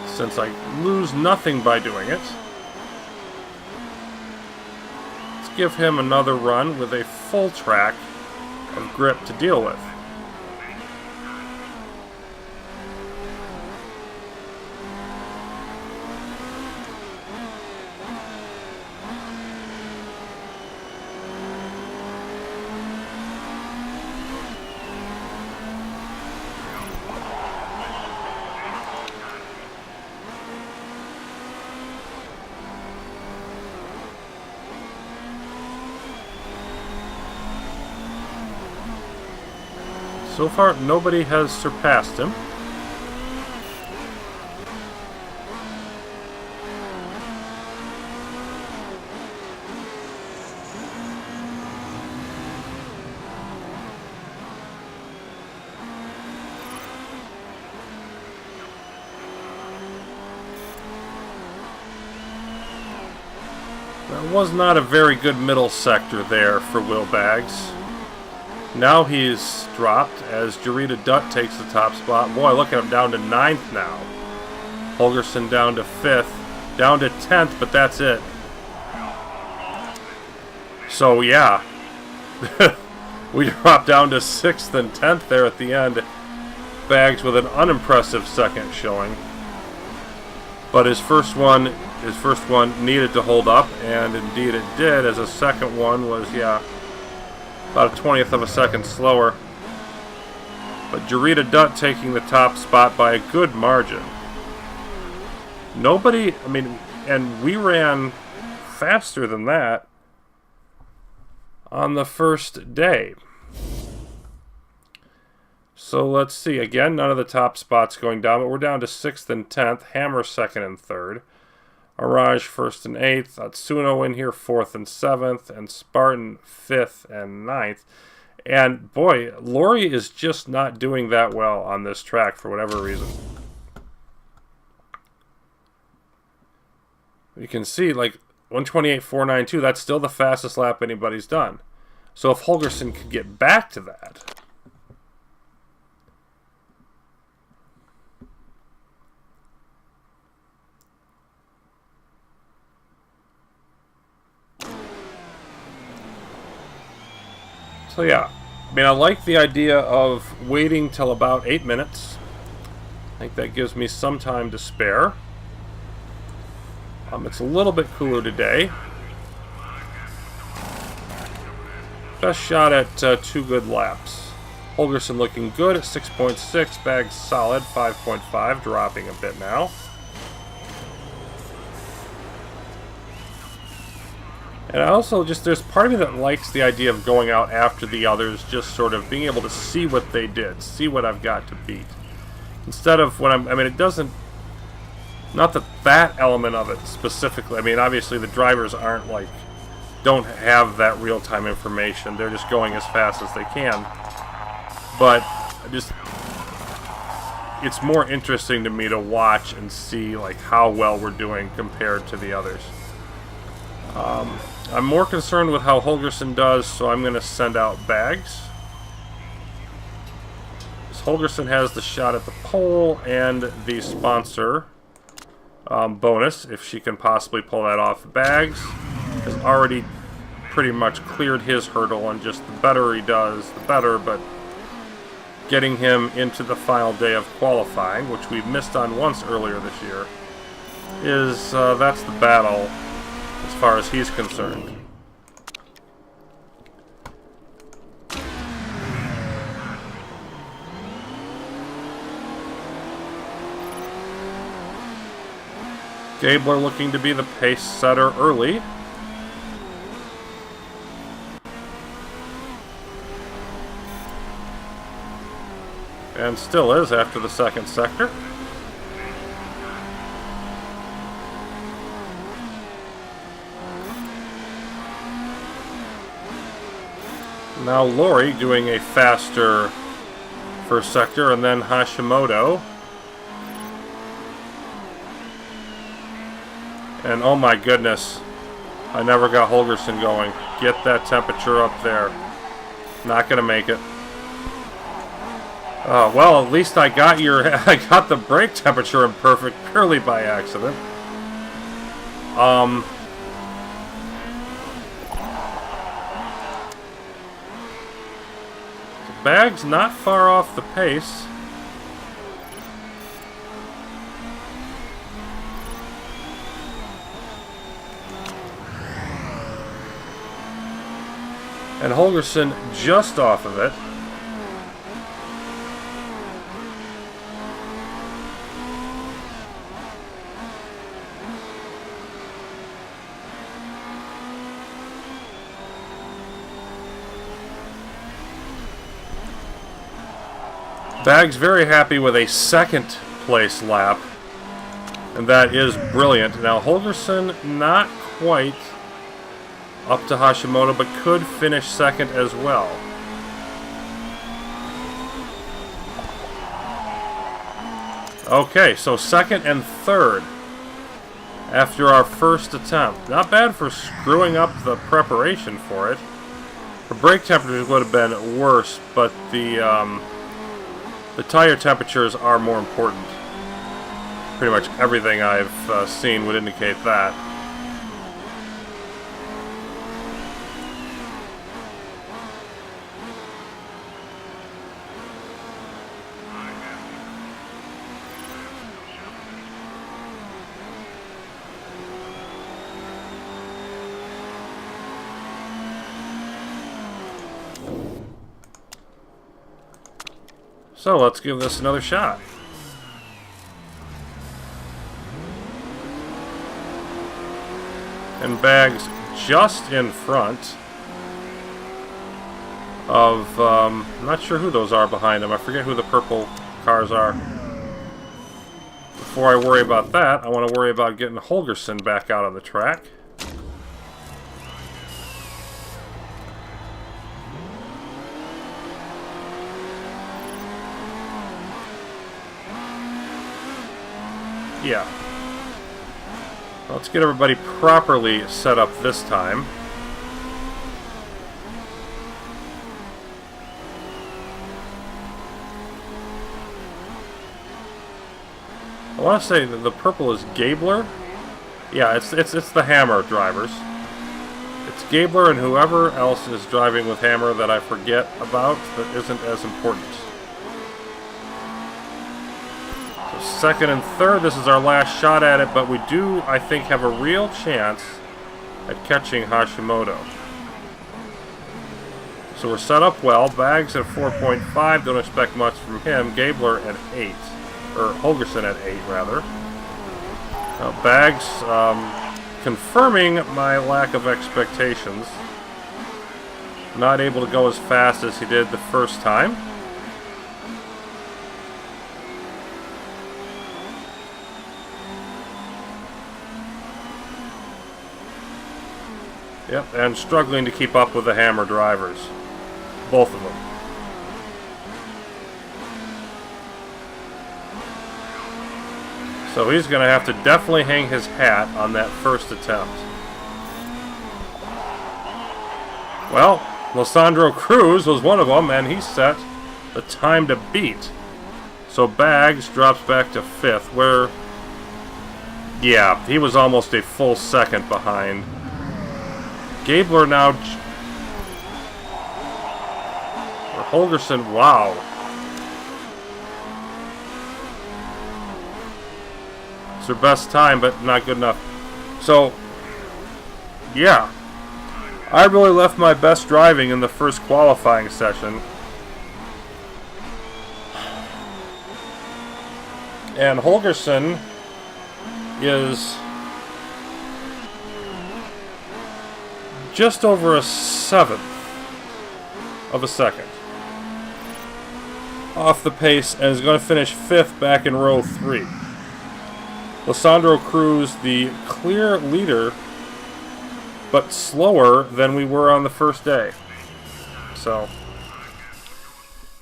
since I lose nothing by doing it, let's give him another run with a full track of grip to deal with. So far, nobody has surpassed him. That was not a very good middle sector there for Will Baggs. Now he's dropped as Jarita Dutt takes the top spot. Boy, look at him down to 9th now. Holgerson down to 5th. Down to 10th, but that's it. So, yeah. We dropped down to 6th and 10th there at the end. Baggs with an unimpressive second showing. But his first one needed to hold up, and indeed it did, as a second one was, yeah, about a 20th of a second slower. But Jarita Dutt taking the top spot by a good margin. Nobody, I mean, and we ran faster than that on the first day. So let's see. Again, none of the top spots going down, but we're down to 6th and 10th. Hammer 2nd and 3rd. Araj 1st and 8th. Atsuno in here 4th and 7th. And Spartan 5th and 9th. And boy, Laurie is just not doing that well on this track for whatever reason. You can see, like, 128.492, that's still the fastest lap anybody's done. So if Holgerson could get back to that... So yeah, I mean, I like the idea of waiting till about 8 minutes. I think that gives me some time to spare. It's a little bit cooler today. Best shot at 2 good laps. Holgerson looking good at 6.6. Baggs solid, 5.5, dropping a bit now. And I also just, there's part of me that likes the idea of going out after the others, just sort of being able to see what they did, see what I've got to beat. Instead of when I mean, it doesn't, not that element of it specifically, I mean, obviously the drivers aren't like, don't have that real-time information, they're just going as fast as they can. But just, it's more interesting to me to watch and see like how well we're doing compared to the others. I'm more concerned with how Holgerson does, so I'm going to send out Baggs. Holgerson has the shot at the pole and the sponsor bonus, if she can possibly pull that off. Baggs has already pretty much cleared his hurdle, and just the better he does, the better, but getting him into the final day of qualifying, which we've missed on once earlier this year, is that's the battle as far as he's concerned. Gabler looking to be the pace setter early. And still is after the second sector. Now Lori doing a faster first sector, and then Hashimoto. And oh my goodness, I never got Holgerson going. Get that temperature up there. Not gonna make it. Well, at least I got I got the brake temperature imperfect purely by accident. Bag's not far off the pace. And Holgerson just off of it. Bag's very happy with a second place lap, and that is brilliant. Now Holgerson not quite up to Hashimoto, but could finish second as well. Okay, so second and third after our first attempt. Not bad for screwing up the preparation for it. The brake temperatures would have been worse, but the tire temperatures are more important. Pretty much everything I've seen would indicate that. So let's give this another shot. And Bag's just in front of, I'm not sure who those are behind him. I forget who the purple cars are. Before I worry about that, I want to worry about getting Holgerson back out on the track. Yeah. Let's get everybody properly set up this time. I want to say that the purple is Gabler. Yeah, it's the Hammer drivers. It's Gabler and whoever else is driving with Hammer that I forget about that isn't as important. Second and third, this is our last shot at it, but we do, I think, have a real chance at catching Hashimoto. So we're set up well. Bags at 4.5, don't expect much from him. Gabler at 8, or Holgerson at 8, rather. Bags confirming my lack of expectations. Not able to go as fast as he did the first time. Yep, and struggling to keep up with the Hammer drivers. Both of them. So he's going to have to definitely hang his hat on that first attempt. Well, Lissandro Cruz was one of them, and he set the time to beat. So Bags drops back to 5th, where, yeah, he was almost a full second behind. Gabler now, or Holgerson, wow. It's their best time, but not good enough. So, yeah. I really left my best driving in the first qualifying session. And Holgerson is just over a 1/7 of a second off the pace, and is going to finish 5th back in row 3. Lissandro Cruz, the clear leader, but slower than we were on the first day. So,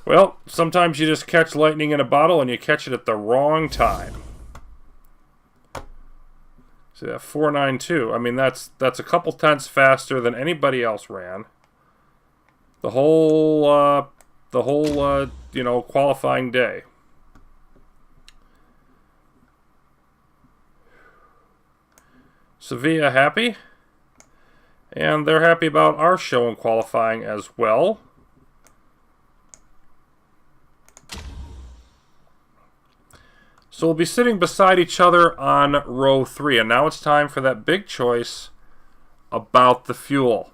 well, sometimes you just catch lightning in a bottle and you catch it at the wrong time. See that 4.92. I mean, that's a couple tenths faster than anybody else ran. The whole qualifying day. Sevilla happy, and they're happy about our show in qualifying as well. So we'll be sitting beside each other on row 3, and now it's time for that big choice about the fuel.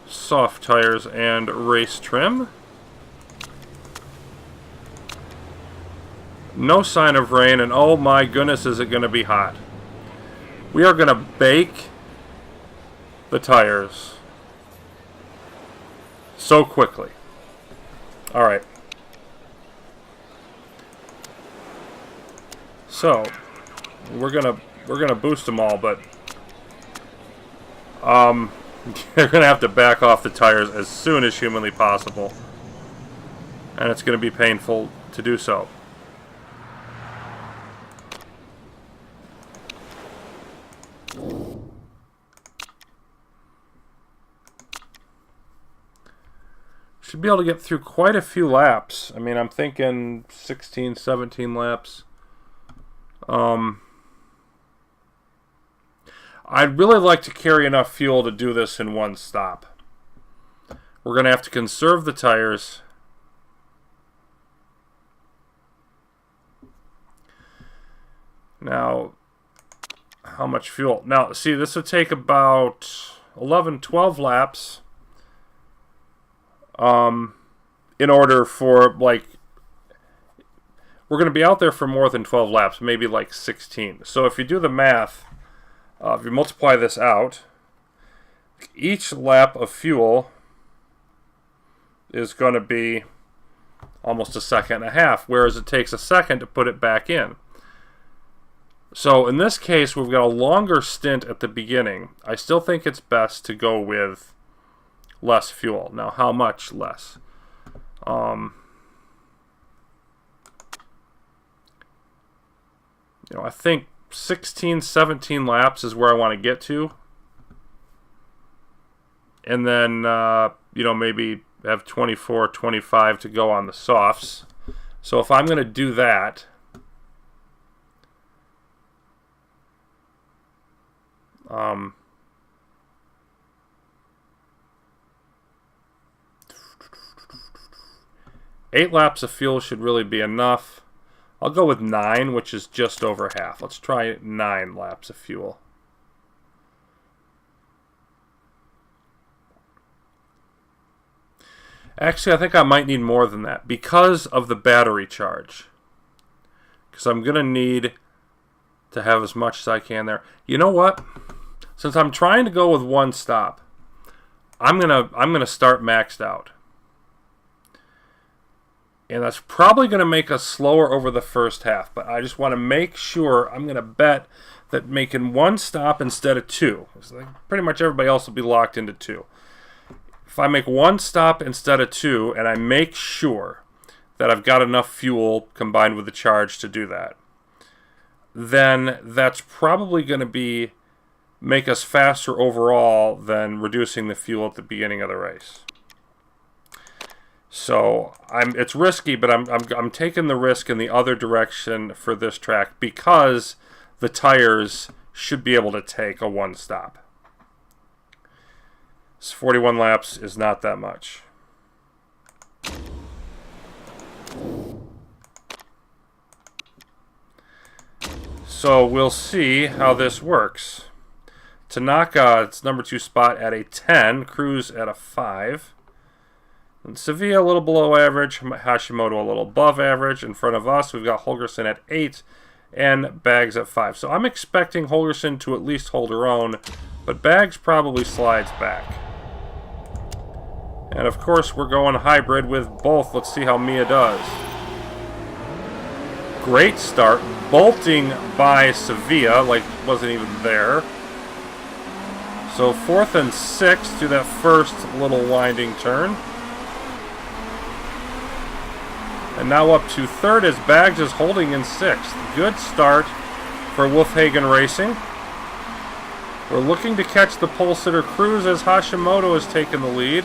Soft tires and race trim. No sign of rain, and oh my goodness, is it going to be hot. We are going to bake the tires so quickly. All right. So, we're gonna boost them all, but they're going to have to back off the tires as soon as humanly possible. And it's going to be painful to do so. Should be able to get through quite a few laps. I mean, I'm thinking 16, 17 laps. I'd really like to carry enough fuel to do this in one stop. We're going to have to conserve the tires. Now, how much fuel? Now, see, this would take about 11, 12 laps in order for, like, we're going to be out there for more than 12 laps, maybe like 16. So if you do the math, if you multiply this out, each lap of fuel is going to be almost a second and a half, whereas it takes a second to put it back in. So in this case, we've got a longer stint at the beginning. I still think it's best to go with less fuel. Now, how much less? I think 16, 17 laps is where I want to get to. And then, maybe have 24, 25 to go on the softs. So if I'm going to do that, eight laps of fuel should really be enough. I'll go with 9, which is just over half. Let's try 9 laps of fuel. Actually, I think I might need more than that because of the battery charge. Because I'm going to need to have as much as I can there. You know what? Since I'm trying to go with one stop, I'm gonna start maxed out. And that's probably going to make us slower over the first half. But I just want to make sure, I'm going to bet that making one stop instead of 2. Pretty much everybody else will be locked into 2. If I make one stop instead of 2, and I make sure that I've got enough fuel combined with the charge to do that, then that's probably going to make us faster overall than reducing the fuel at the beginning of the race. So it's risky, but I'm taking the risk in the other direction for this track because the tires should be able to take a one stop. 41 laps is not that much. So we'll see how this works. Tanaka, it's number 2 spot at a 10. Cruz at a 5. And Sevilla a little below average. Hashimoto a little above average. In front of us, we've got Holgersen at 8. and Bags at 5. So I'm expecting Holgerson to at least hold her own, but Bags probably slides back. And of course we're going hybrid with both. Let's see how Mia does. Great start. Bolting by Sevilla, like wasn't even there. So 4th and 6th to that first little winding turn. And now up to 3rd as Bags is holding in 6th. Good start for Wolfhagen Racing. We're looking to catch the pole sitter Cruz as Hashimoto has taken the lead.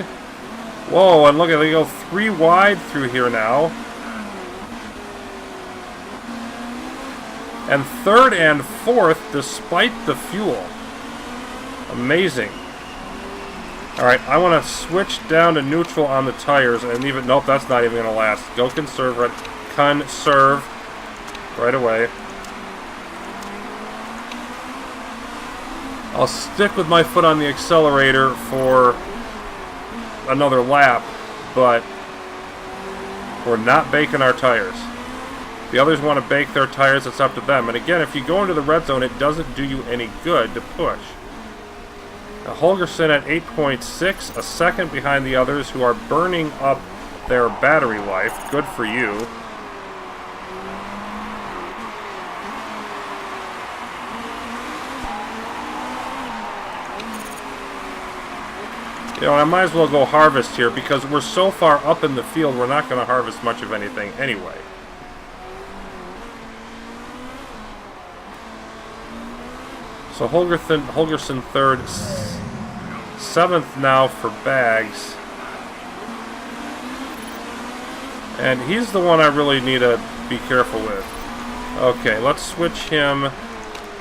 Whoa, and look at, they go 3 wide through here now. And 3rd and 4th despite the fuel. Amazing. Alright, I want to switch down to neutral on the tires and leave it. Nope, that's not even going to last. Go conserve right away. I'll stick with my foot on the accelerator for another lap, but we're not baking our tires. The others want to bake their tires, it's up to them. And again, if you go into the red zone, it doesn't do you any good to push. Now, Holgerson at 8.6, a second behind the others who are burning up their battery life. Good for you. You know, I might as well go harvest here because we're so far up in the field, we're not going to harvest much of anything anyway. So Holgerson 3rd, 7th now for Bags. And he's the one I really need to be careful with. Okay, let's switch him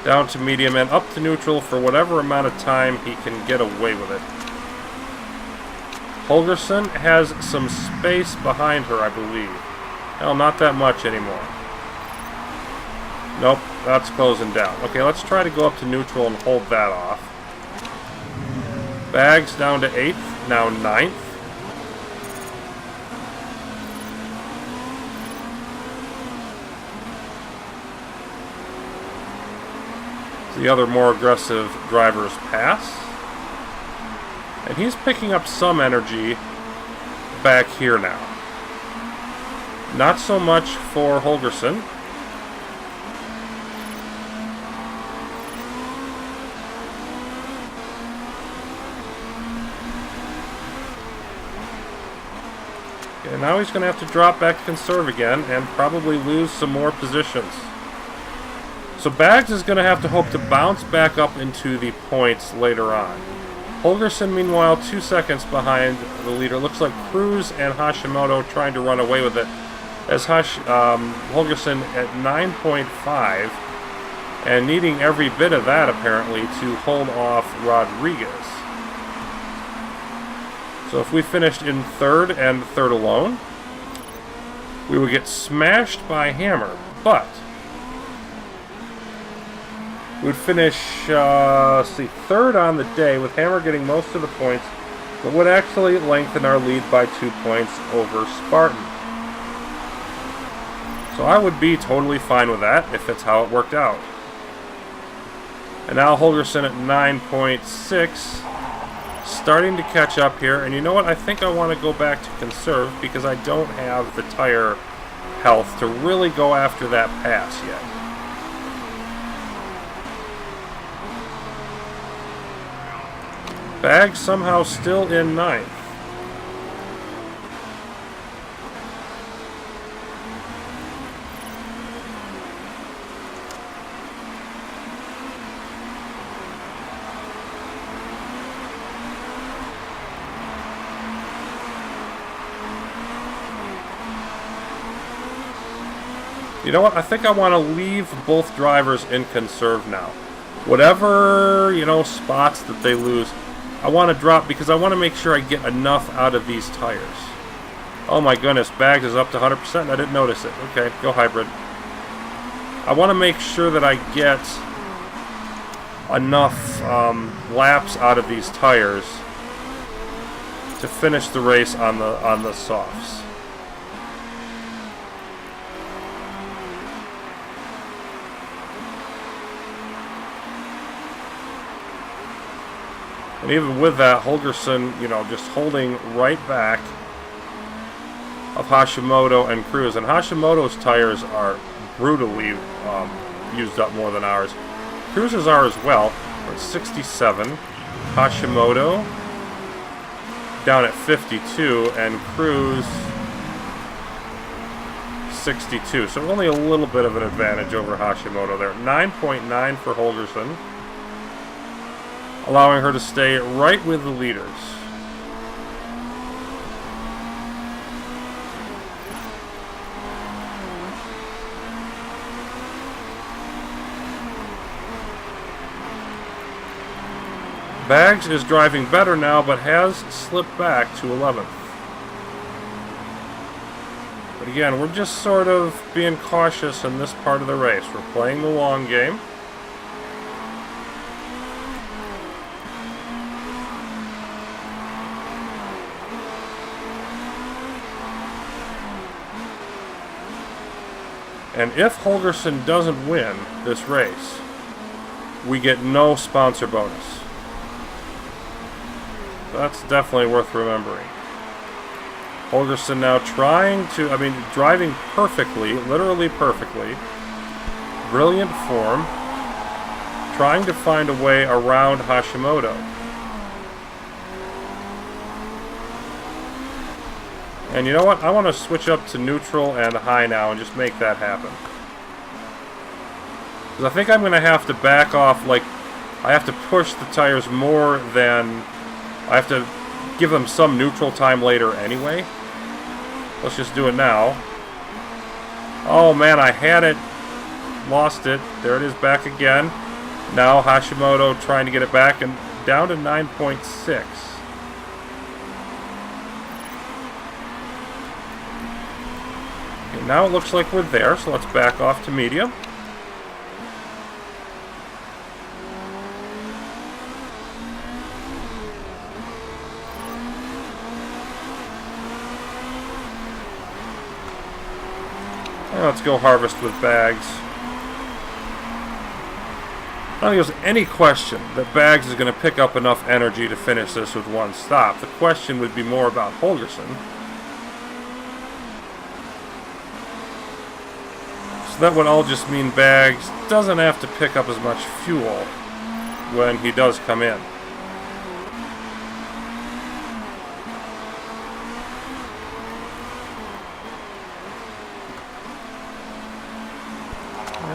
down to medium and up to neutral for whatever amount of time he can get away with it. Holgerson has some space behind her, I believe. Hell, not that much anymore. Nope, that's closing down. Okay, let's try to go up to neutral and hold that off. Bags down to 8th, now 9th. The other more aggressive drivers pass. And he's picking up some energy back here now. Not so much for Holgerson. And now he's going to have to drop back to conserve again and probably lose some more positions. So Bags is going to have to hope to bounce back up into the points later on. Holgerson, meanwhile, 2 seconds behind the leader. Looks like Cruz and Hashimoto trying to run away with it. As Holgerson at 9.5 and needing every bit of that, apparently, to hold off Rodriguez. So if we finished in 3rd and 3rd alone, we would get smashed by Hammer, but we would finish, 3rd on the day with Hammer getting most of the points, but would actually lengthen our lead by 2 points over Spartan. So I would be totally fine with that if it's how it worked out. And now Holgerson at 9.6. Starting to catch up here, and you know what? I think I want to go back to conserve because I don't have the tire health to really go after that pass yet. Bag somehow still in 9th. You know what? I think I want to leave both drivers in conserve now. Whatever, spots that they lose, I want to drop because I want to make sure I get enough out of these tires. Oh my goodness, Bags is up to 100%. I didn't notice it. Okay, go hybrid. I want to make sure that I get enough laps out of these tires to finish the race on the softs. And even with that, Holgerson, you know, just holding right back of Hashimoto and Cruz. And Hashimoto's tires are brutally used up more than ours. Cruz's are as well. We're at 67. Hashimoto down at 52, and Cruz 62. So only a little bit of an advantage over Hashimoto there. 9.9 for Holgerson, allowing her to stay right with the leaders. Baggs is driving better now, but has slipped back to 11th. But again, we're just sort of being cautious in this part of the race. We're playing the long game. And if Holgerson doesn't win this race, we get no sponsor bonus. That's definitely worth remembering. Holgerson now driving perfectly, literally perfectly. Brilliant form. Trying to find a way around Hashimoto. And you know what? I want to switch up to neutral and high now and just make that happen. Because I think I'm going to have to back off, like, I have to push the tires more than... I have to give them some neutral time later anyway. Let's just do it now. Oh man, I had it. Lost it. There it is back again. Now Hashimoto trying to get it back and down to 9.6. Okay, now it looks like we're there, so let's back off to medium. Let's go harvest with Baggs. I don't think there's any question that Baggs is going to pick up enough energy to finish this with one stop. The question would be more about Holgerson. So that would all just mean Baggs doesn't have to pick up as much fuel when he does come in.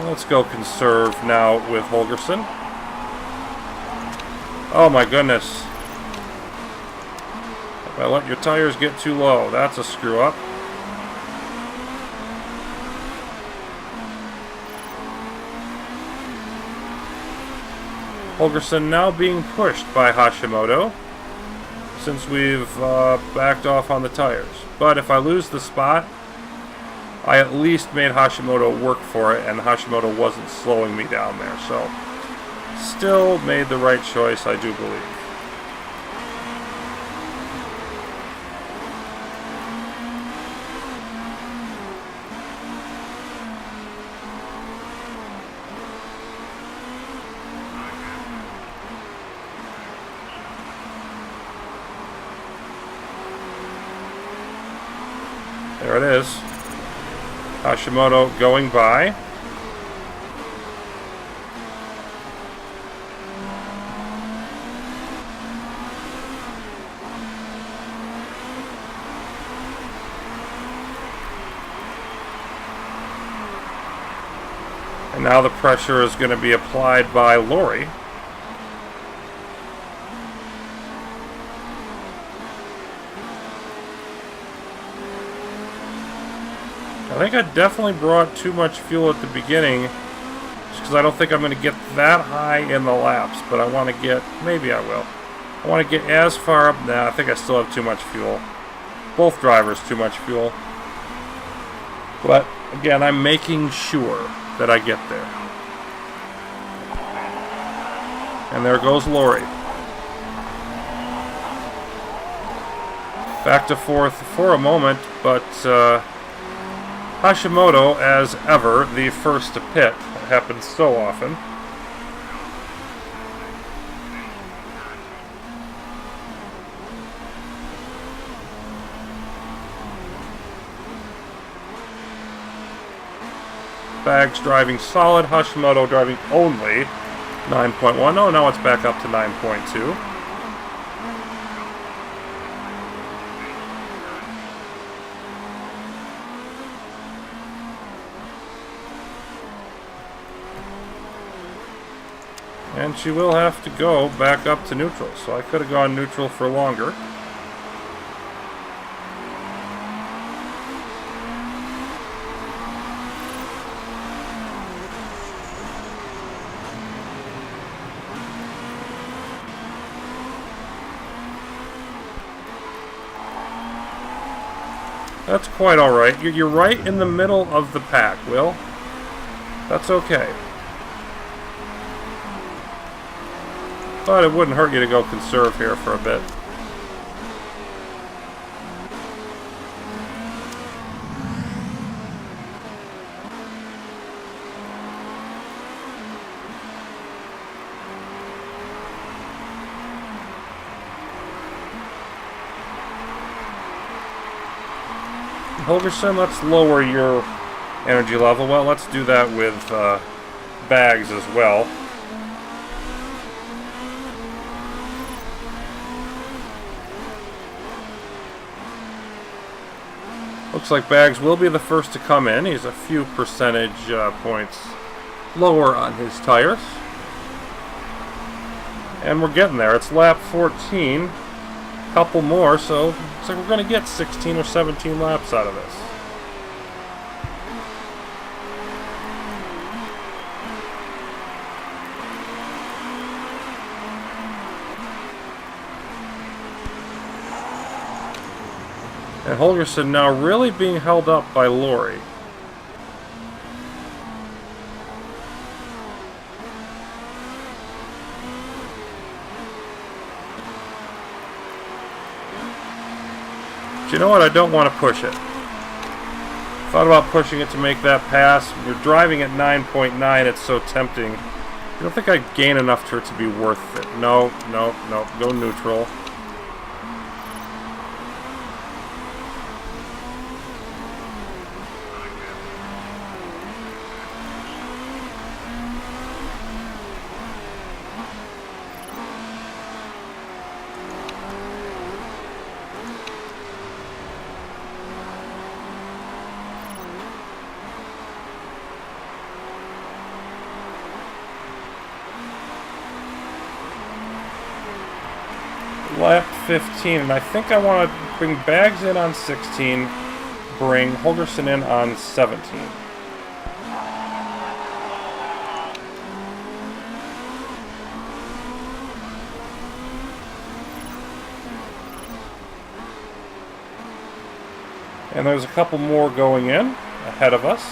Let's go conserve now with Holgerson. Oh my goodness. If I let your tires get too low, that's a screw up. Holgerson now being pushed by Hashimoto since we've backed off on the tires. But if I lose the spot, I at least made Hashimoto work for it, and Hashimoto wasn't slowing me down there. So, still made the right choice, I do believe. There it is. Hashimoto going by. And now the pressure is going to be applied by Lori. I think I definitely brought too much fuel at the beginning, just because I don't think I'm going to get that high in the laps, but I want to get, maybe I will. I want to get as far up, nah, I think I still have too much fuel. Both drivers too much fuel. But, again, I'm making sure that I get there. And there goes Lori. Back to fourth for a moment, but Hashimoto, as ever, the first to pit. It happens so often. Bags driving solid. Hashimoto driving only 9.1. Oh, now it's back up to 9.2. And she will have to go back up to neutral. So I could have gone neutral for longer. That's quite alright. You're right in the middle of the pack, Will. That's okay. But it wouldn't hurt you to go conserve here for a bit. Holgerson, let's lower your energy level. Well, let's do that with Bags as well. Looks like Bags will be the first to come in. He's a few percentage points lower on his tires. And we're getting there. It's lap 14. Couple more, so looks like we're going to get 16 or 17 laps out of this. And Holgerson now really being held up by Lori. But you know what? I don't want to push it. Thought about pushing it to make that pass. You're driving at 9.9. It's so tempting. I don't think I'd gain enough for it to be worth it. No. Go neutral. Lap 15, and I think I want to bring Bags in on 16, bring Holgerson in on 17. And there's a couple more going in ahead of us.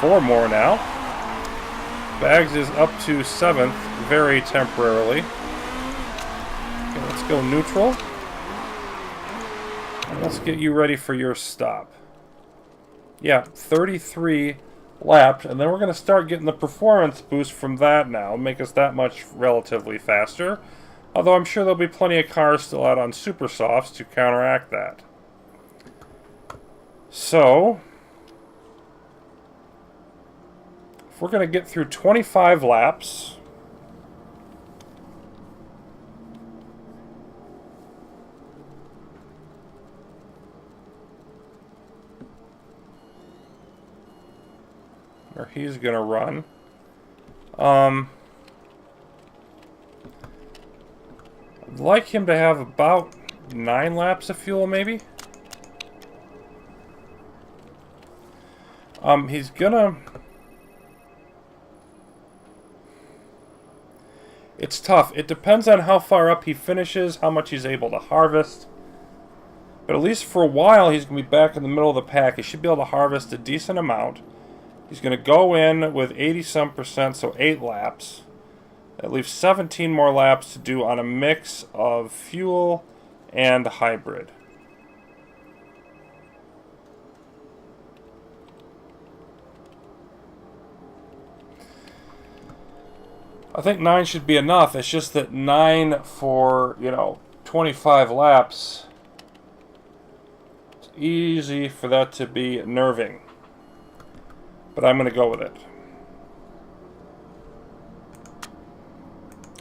4 more now. Bags is up to 7th, very temporarily. Okay, let's go neutral. And let's get you ready for your stop. Yeah, 33 laps, and then we're going to start getting the performance boost from that now, make us that much relatively faster. Although I'm sure there'll be plenty of cars still out on super softs to counteract that. So if we're going to get through 25 laps, where he's going to run, I'd like him to have about 9 laps of fuel, maybe. He's gonna... It's tough. It depends on how far up he finishes, how much he's able to harvest. But at least for a while, he's going to be back in the middle of the pack. He should be able to harvest a decent amount. He's going to go in with 80-some%, so 8 laps. That leaves 17 more laps to do on a mix of fuel and hybrid. I think 9 should be enough. It's just that 9 for, 25 laps easy for that to be nerving. But I'm going to go with it.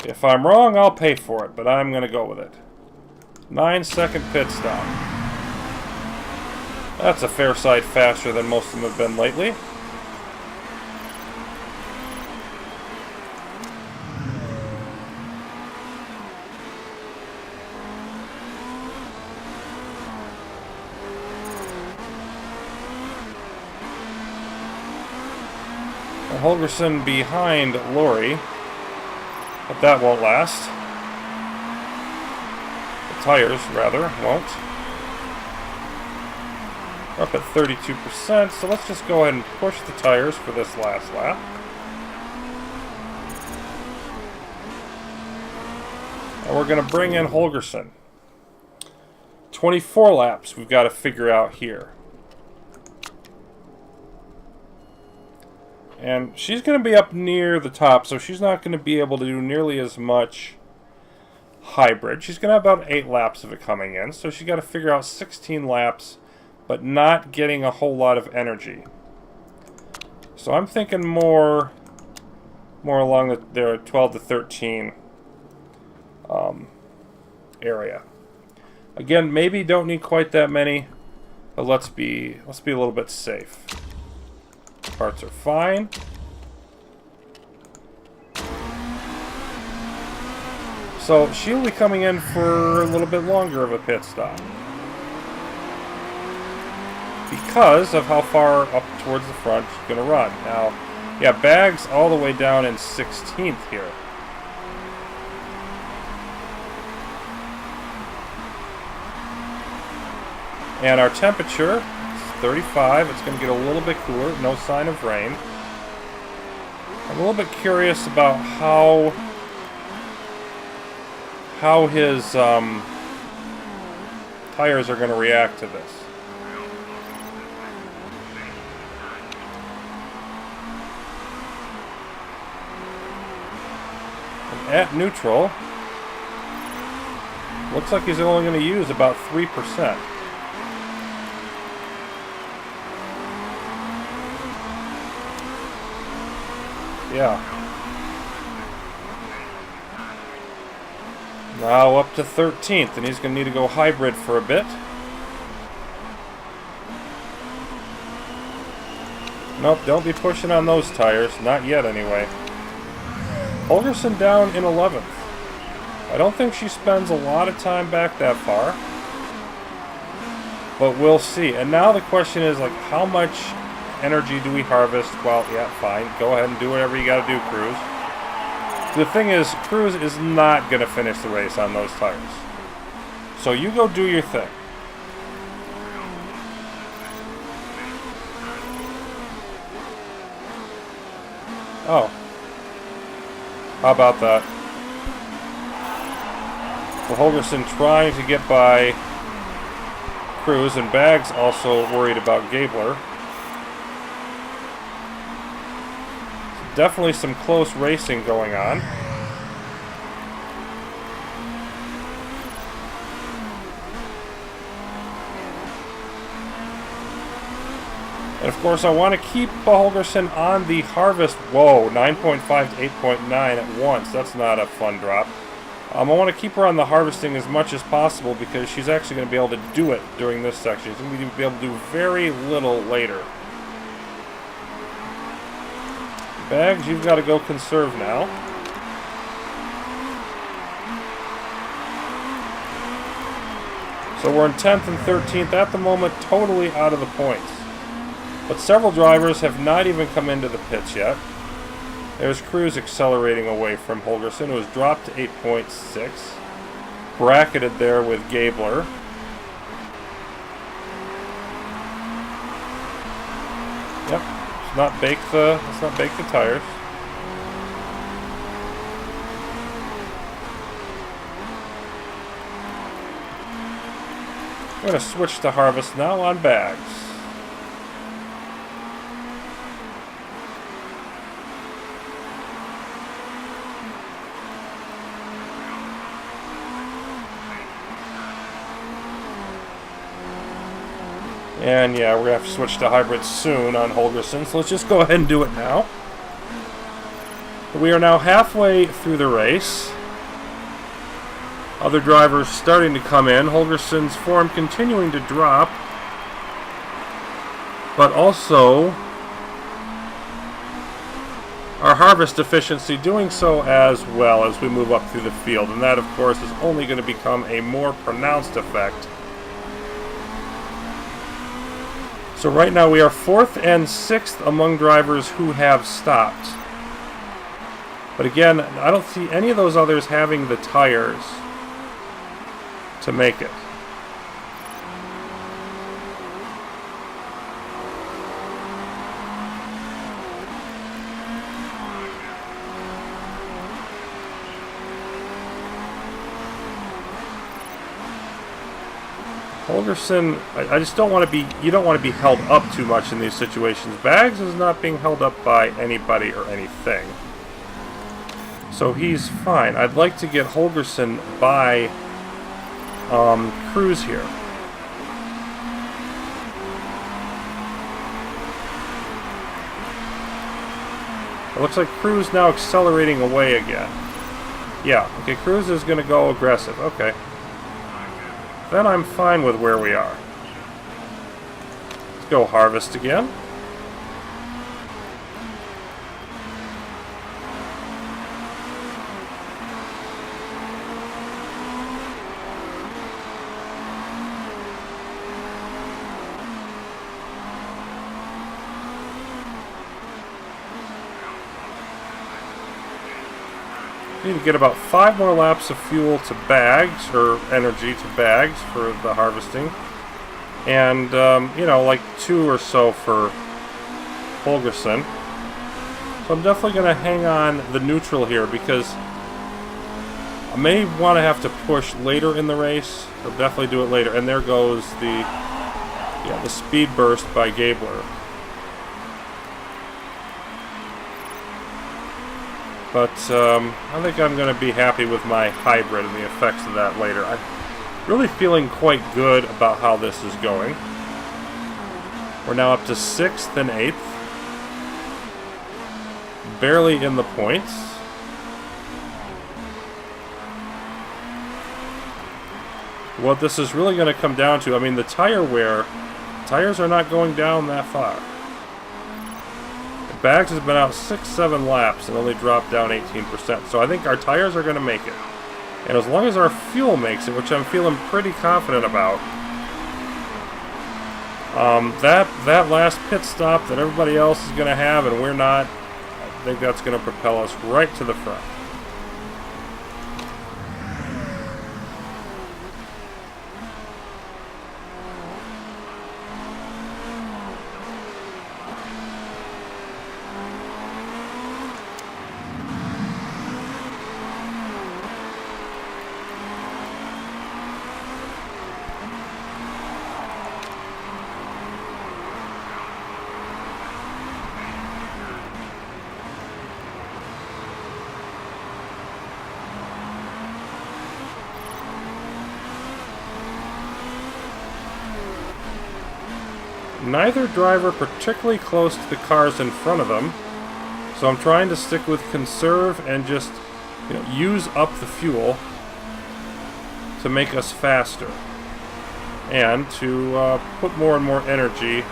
If I'm wrong, I'll pay for it, but I'm going to go with it. 9-second pit stop. That's a fair sight faster than most of them have been lately. Holgerson behind Lori, but that won't last. The tires, rather, won't. We're up at 32%, so let's just go ahead and push the tires for this last lap. And we're going to bring in Holgerson. 24 laps we've got to figure out here. And she's going to be up near the top, so she's not going to be able to do nearly as much hybrid. She's going to have about 8 laps of it coming in, so she's got to figure out 16 laps, but not getting a whole lot of energy. So I'm thinking more along the 12 to 13 area. Again, maybe don't need quite that many, but let's be a little bit safe. Parts are fine. So she'll be coming in for a little bit longer of a pit stop because of how far up towards the front she's going to run. Now, yeah, Bags all the way down in 16th here. And our temperature is 35. It's going to get a little bit cooler. No sign of rain. I'm a little bit curious about how his tires are going to react to this. And at neutral, looks like he's only going to use about 3%. Yeah. Now up to 13th, and he's going to need to go hybrid for a bit. Nope, don't be pushing on those tires. Not yet, anyway. Holgerson down in 11th. I don't think she spends a lot of time back that far. But we'll see. And now the question is, like, how much energy do we harvest? Well, yeah, fine. Go ahead and do whatever you got to do, Cruz. The thing is, Cruz is not going to finish the race on those tires. So you go do your thing. Oh. How about that? So Holgerson trying to get by Cruz, and Bags also worried about Gabler. Definitely some close racing going on. And of course I want to keep Holgerson on the harvest. Whoa, 9.5 to 8.9 at once. That's not a fun drop. I want to keep her on the harvesting as much as possible because she's actually going to be able to do it during this section. She's going to be able to do very little later. Bags, you've got to go conserve now. So we're in 10th and 13th at the moment, totally out of the points. But several drivers have not even come into the pits yet. There's Cruz accelerating away from Holgerson, who has dropped to 8.6. Bracketed there with Gabler. Yep. Let's not bake the tires. I'm going to switch to harvest now on Bags. And yeah, we're going to have to switch to hybrid soon on Holgerson, so let's just go ahead and do it now. We are now halfway through the race. Other drivers starting to come in. Holgerson's form continuing to drop, but also our harvest efficiency doing so as well as we move up through the field. And that, of course, is only going to become a more pronounced effect. So right now we are 4th and 6th among drivers who have stopped. But again, I don't see any of those others having the tires to make it. Holgerson, I just don't want to be, you don't want to be held up too much in these situations. Bags is not being held up by anybody or anything. So he's fine. I'd like to get Holgerson by Cruz here. It looks like Cruz now accelerating away again. Yeah, okay, Cruz is going to go aggressive. Okay. Then I'm fine with where we are. Let's go harvest again. Need to get about 5 more laps of fuel to bags, or energy to bags for the harvesting. And, you know, like 2 or so for Holgerson. So I'm definitely going to hang on the neutral here because I may want to have to push later in the race. I'll definitely do it later. And there goes the speed burst by Gabler. But I think I'm going to be happy with my hybrid and the effects of that later. I'm really feeling quite good about how this is going. We're now up to 6th and 8th. Barely in the points. What this is really going to come down to, I mean, the tire wear, tires are not going down that far. Bags has been out 6-7 laps and only dropped down 18%. So I think our tires are going to make it. And as long as our fuel makes it, which I'm feeling pretty confident about, that last pit stop that everybody else is going to have and we're not, I think that's going to propel us right to the front. Neither driver particularly close to the cars in front of them, so I'm trying to stick with conserve and just, you know, use up the fuel to make us faster and to put more and more energy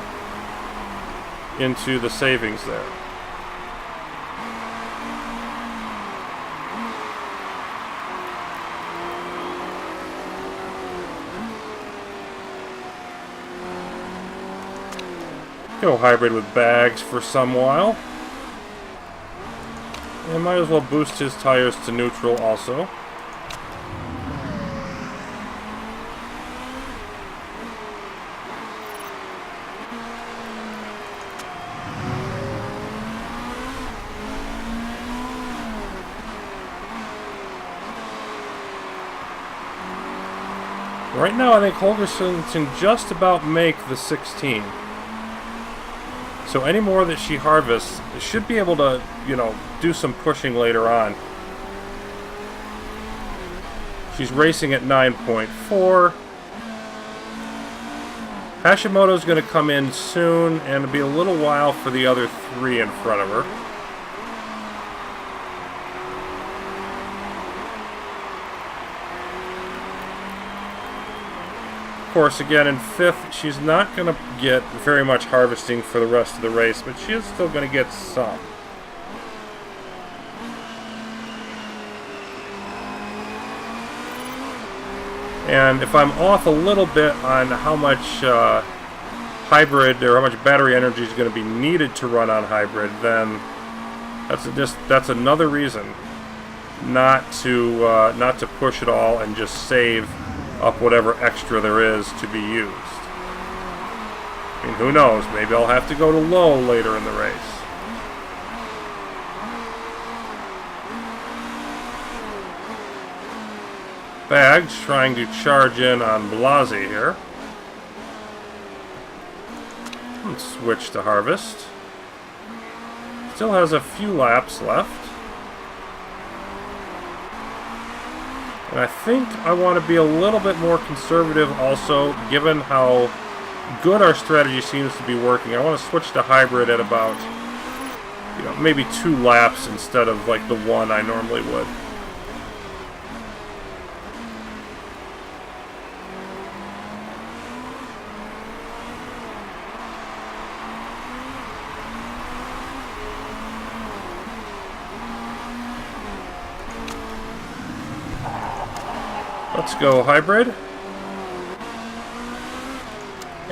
into the savings there. Go hybrid with bags for some while. And might as well boost his tires to neutral also. Right now I think Holgerson can just about make the 16. So any more that she harvests should be able to, you know, do some pushing later on. She's racing at 9.4. Hashimoto's going to come in soon, and it'll be a little while for the other three in front of her. Of course, again, in 5th, she's not going to get very much harvesting for the rest of the race, but she is still going to get some. And if I'm off a little bit on how much hybrid or how much battery energy is going to be needed to run on hybrid, then that's another reason not to push it all and just save up whatever extra there is to be used. I mean, who knows? Maybe I'll have to go to low later in the race. Bags trying to charge in on Blasi here. Let's switch to Harvest. Still has a few laps left. And I think I want to be a little bit more conservative also, given how good our strategy seems to be working. I want to switch to hybrid at about, maybe 2 laps instead of like the 1 I normally would. Let's go hybrid.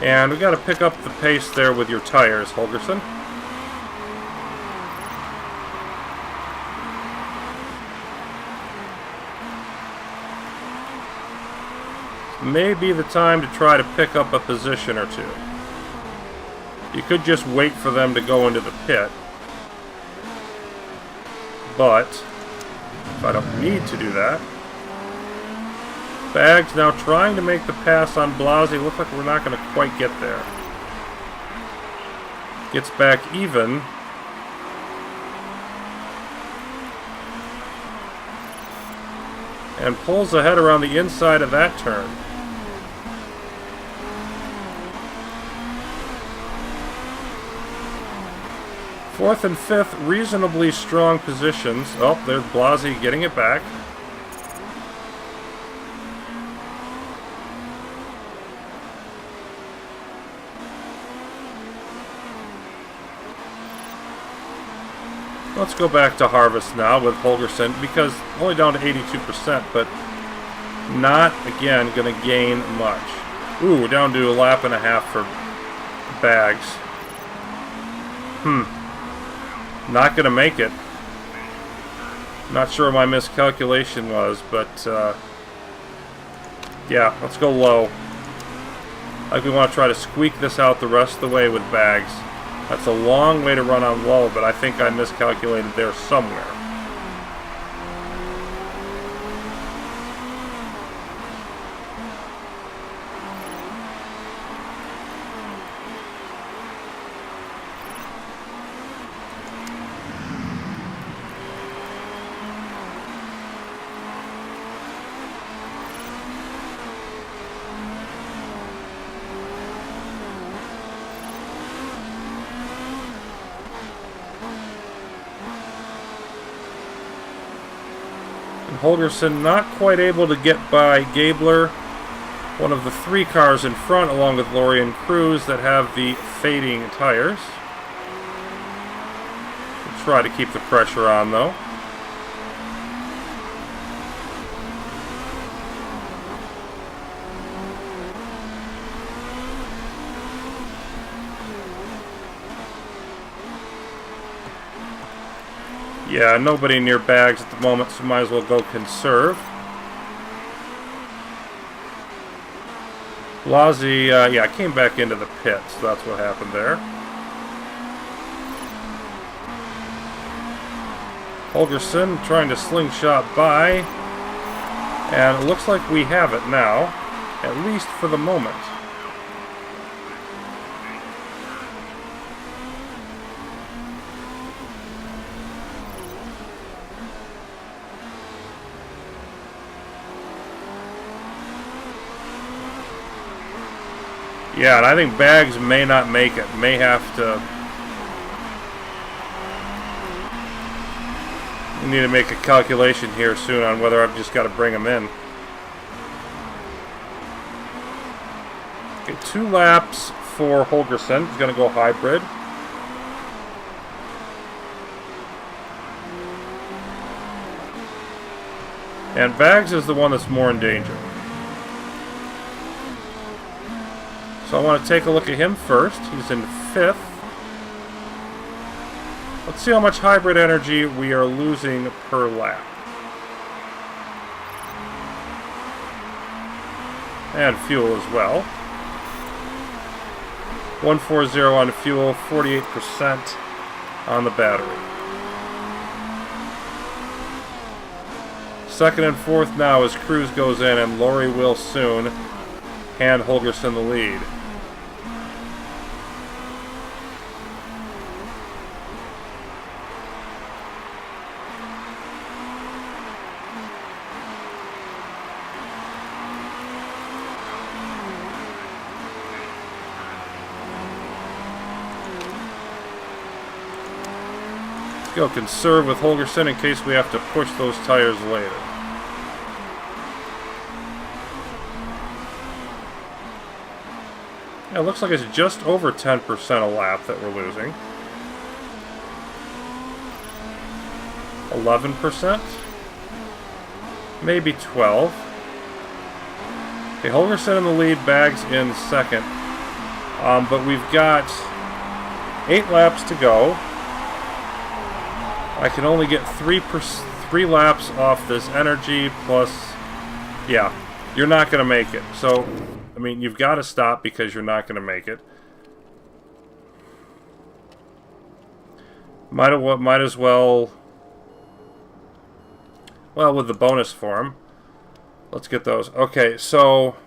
And we got to pick up the pace there with your tires, Holgerson. May be the time to try to pick up a position or two. You could just wait for them to go into the pit. But if I don't need to do that. Bags now trying to make the pass on Blasi. Looks like we're not going to quite get there. Gets back even. And pulls ahead around the inside of that turn. Fourth and 5th, reasonably strong positions. Oh, there's Blasi getting it back. Let's go back to Harvest now with Holgerson, because only down to 82%, but not, again, going to gain much. Ooh, we're down to a lap and a half for Bags. Not going to make it. Not sure what my miscalculation was, but yeah, let's go low. I think we want to try to squeak this out the rest of the way with Bags. That's a long way to run on low, but I think I miscalculated there somewhere. Holgerson not quite able to get by Gabler, one of the 3 cars in front, along with Lorian Cruz, that have the fading tires. We'll try to keep the pressure on, though. Yeah, nobody near Bags at the moment, so might as well go conserve. Blasi, yeah, came back into the pit, so that's what happened there. Holgerson trying to slingshot by. And it looks like we have it now, at least for the moment. Yeah, and I think Bags may not make it. May have to... We need to make a calculation here soon on whether I've just got to bring him in. Okay, 2 laps for Holgersen. He's going to go hybrid. And Bags is the one that's more in danger. So I want to take a look at him first. He's in 5th. Let's see how much hybrid energy we are losing per lap. And fuel as well. 140 on fuel, 48% on the battery. 2nd and 4th now as Cruz goes in, and Laurie will soon hand Holgersen the lead. Go conserve with Holgersen in case we have to push those tires later. Yeah, it looks like it's just over 10% a lap that we're losing. 11%? Maybe 12. Okay, Holgersen in the lead, Bags in 2nd. But we've got 8 laps to go. I can only get 3 laps off this energy, plus, yeah, you're not going to make it. So, I mean, you've got to stop because you're not going to make it. Might as well, well, with the bonus form. Let's get those. Okay, so...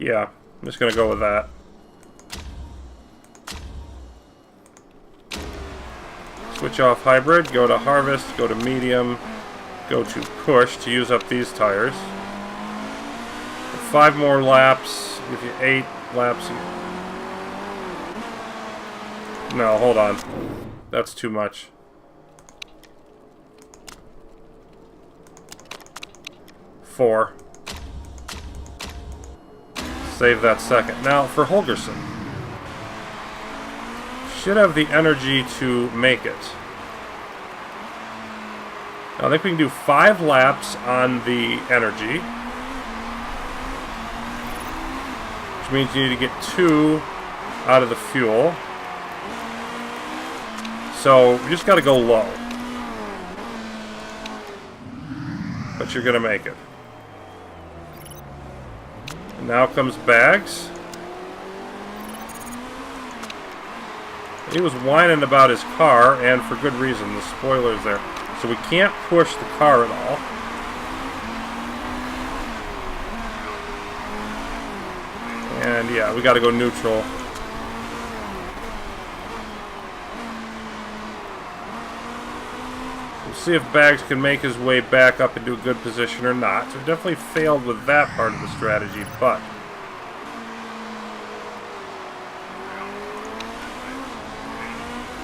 yeah, I'm just going to go with that. Switch off hybrid, go to harvest, go to medium, go to push to use up these tires. 5 more laps, give you 8 laps. No, hold on. That's too much. Four. Save that second. Now, for Holgersen. Should have the energy to make it. Now, I think we can do 5 laps on the energy. Which means you need to get 2 out of the fuel. So, we just got to go low. But you're going to make it. And now comes Bags. He was whining about his car, and for good reason. The spoiler's there. So we can't push the car at all. And yeah, we got to go neutral. We'll see if Bags can make his way back up into a good position or not. So definitely failed with that part of the strategy, but...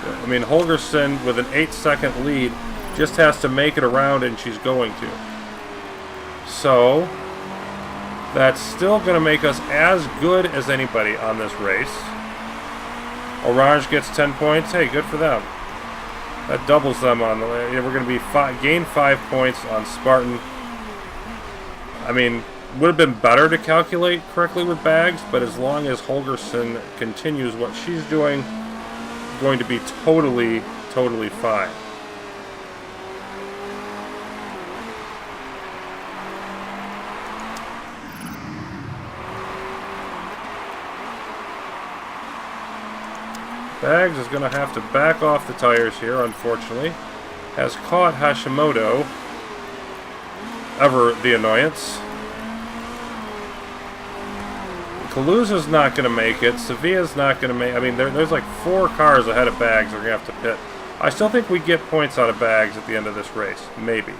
I mean, Holgersen with an 8-second lead just has to make it around, and she's going to. So, that's still going to make us as good as anybody on this race. Orange gets 10 points. Hey, good for them. That doubles them on the... We're going to be gain 5 points on Spartan. I mean, would have been better to calculate correctly with Bags, but as long as Holgersen continues what she's doing, going to be totally fine. Bags is going to have to back off the tires here, unfortunately. Has caught Hashimoto. Ever the annoyance. Kaluza's not going to make it. Sevilla's not going to make. I mean, there's like 4 cars ahead of Bags that are going to have to pit. I still think we get points out of Bags at the end of this race. Maybe.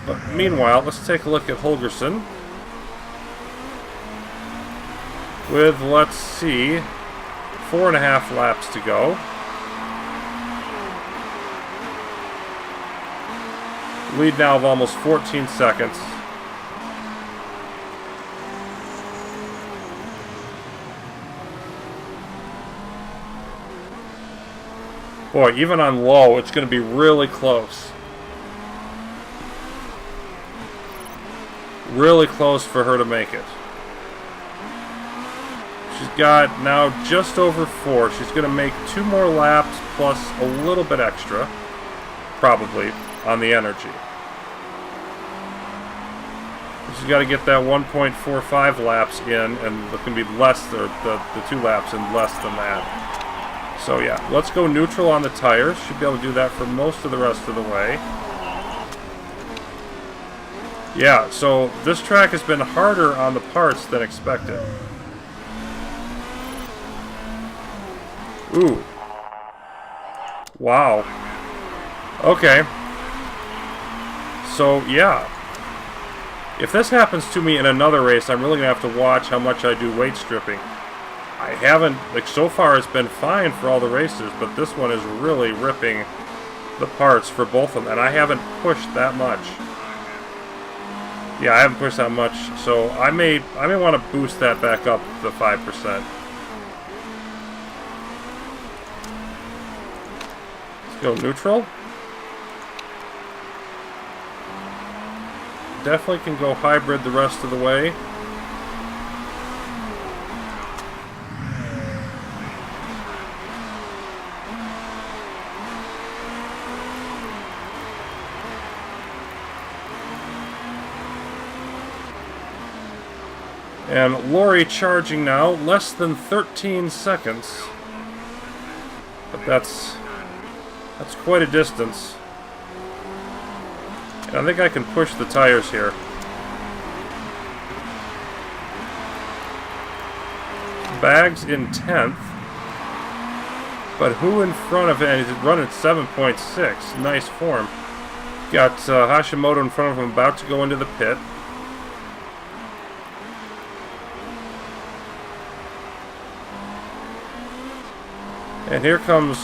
But meanwhile, let's take a look at Holgersen. With, let's see, 4.5 laps to go. Lead now of almost 14 seconds. Boy, even on low, it's going to be really close. Really close for her to make it. She's got now just over 4. She's going to make 2 more laps plus a little bit extra, probably, on the energy. She's got to get that 1.45 laps in, and it can be less, or the 2 laps in less than that. So yeah, let's go neutral on the tires. Should be able to do that for most of the rest of the way. Yeah, so this track has been harder on the parts than expected. Ooh. Wow. Okay. So yeah. If this happens to me in another race, I'm really going to have to watch how much I do weight stripping. I haven't, like, so far it's been fine for all the races, but this one is really ripping the parts for both of them, and I haven't pushed that much. Yeah, I haven't pushed that much, so I may want to boost that back up to 5%. Let's go neutral. Definitely can go hybrid the rest of the way. And Lori charging now, less than 13 seconds. But that's quite a distance. And I think I can push the tires here. Bags in 10th. But who in front of him? He's running 7.6. Nice form. Got Hashimoto in front of him, about to go into the pit. And here comes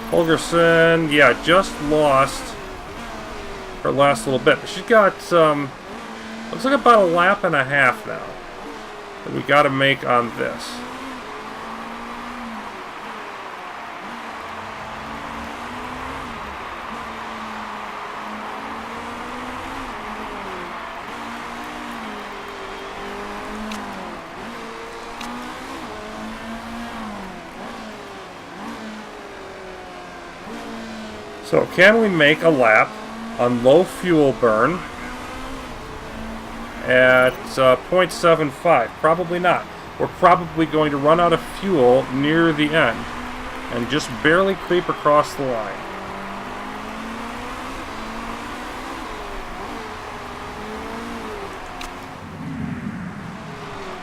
Holgersen. Yeah, just lost her last little bit. She's got, looks like about a lap and a half now that we got to make on this. So can we make a lap on low fuel burn at 0.75? Probably not. We're probably going to run out of fuel near the end and just barely creep across the line.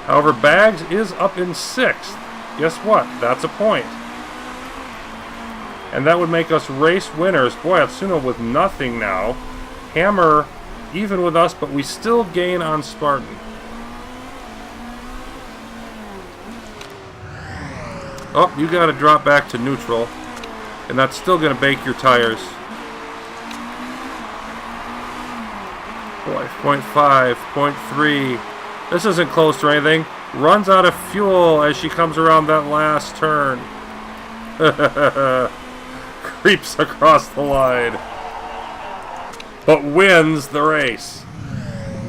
However, Bags is up in 6th. Guess what? That's a point. And that would make us race winners. Boy, Atsuno with nothing now. Hammer even with us, but we still gain on Spartan. Oh, you got to drop back to neutral. And that's still going to bake your tires. Boy, 0.5, 0.3. This isn't close to anything. Runs out of fuel as she comes around that last turn. Creeps across the line, but wins the race.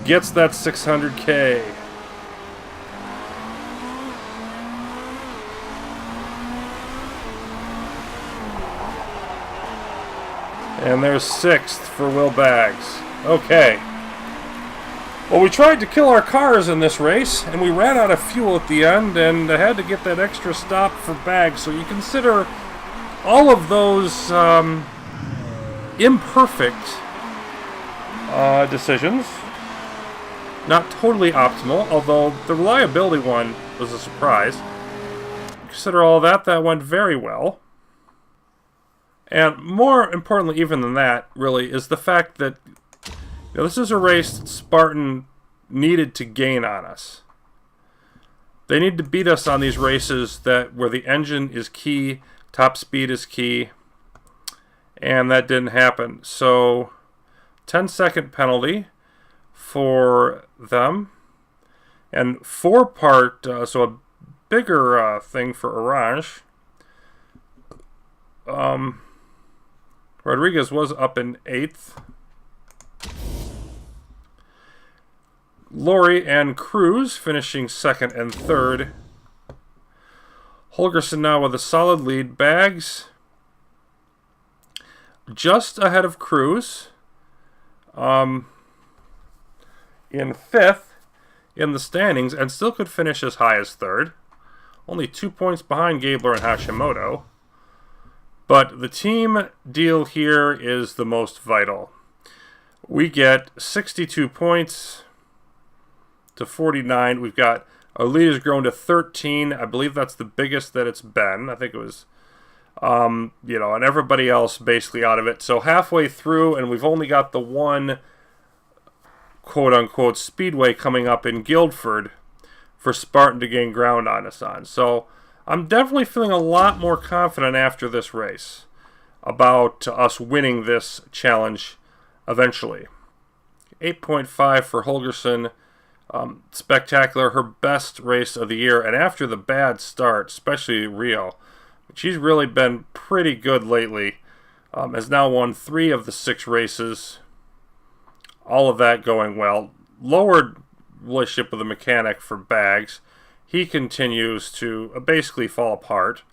Gets that 600K. And there's 6th for Will Bags. Okay. Well, we tried to kill our cars in this race, and we ran out of fuel at the end, and had to get that extra stop for Bags. So you consider all of those imperfect decisions. Not totally optimal, although the reliability one was a surprise. Consider all that went very well. And more importantly even than that, really, is the fact that this is a race that Spartan needed to gain on us. They need to beat us on these races where the engine is key, top speed is key, and that didn't happen. So, 10-second penalty for them, and 4-part, so a bigger thing for Orange. Rodriguez was up in 8th. Laurie and Cruz finishing 2nd and 3rd. Holgerson now with a solid lead. Bags just ahead of Cruz. In 5th in the standings, and still could finish as high as 3rd. Only 2 points behind Gabler and Hashimoto. But the team deal here is the most vital. We get 62 points to 49. We've got our lead has grown to 13. I believe that's the biggest that it's been. I think it was, and everybody else basically out of it. So halfway through, and we've only got the one quote-unquote speedway coming up in Guildford for Spartan to gain ground on us on. So I'm definitely feeling a lot more confident after this race about us winning this challenge eventually. 8.5 for Holgerson. Spectacular, her best race of the year, and after the bad start, especially Rio, she's really been pretty good lately. Has now won 3 of the 6 races. All of that going well. Lowered relationship with the mechanic for Bags. He continues to basically fall apart.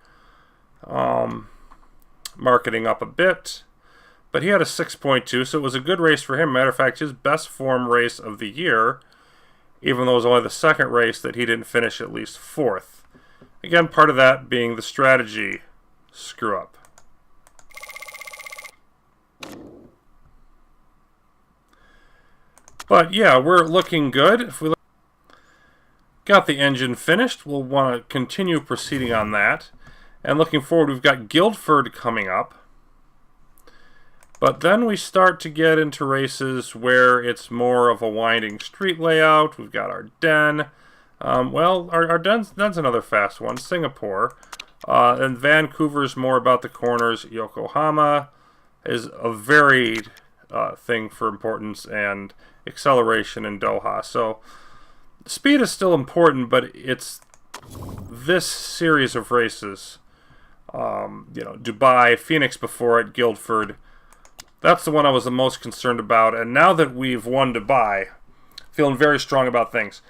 Marketing up a bit. But he had a 6.2, so it was a good race for him. Matter of fact, his best form race of the year, even though it was only the second race that he didn't finish at least 4th. Again, part of that being the strategy screw-up. But yeah, we're looking good. If we got the engine finished, we'll want to continue proceeding on that. And looking forward, we've got Guildford coming up. But then we start to get into races where it's more of a winding street layout. We've got Ardennes. Ardennes, that's another fast one. Singapore. And Vancouver's more about the corners. Yokohama is a varied thing for importance and acceleration in Doha. So speed is still important, but it's this series of races. Dubai, Phoenix before it, Guildford. That's the one I was the most concerned about. And now that we've won Dubai, feeling very strong about things.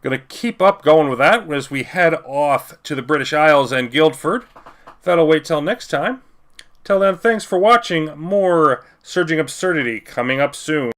Going to keep up going with that as we head off to the British Isles and Guildford. That'll wait till next time. Till then, thanks for watching. More Surging Absurdity coming up soon.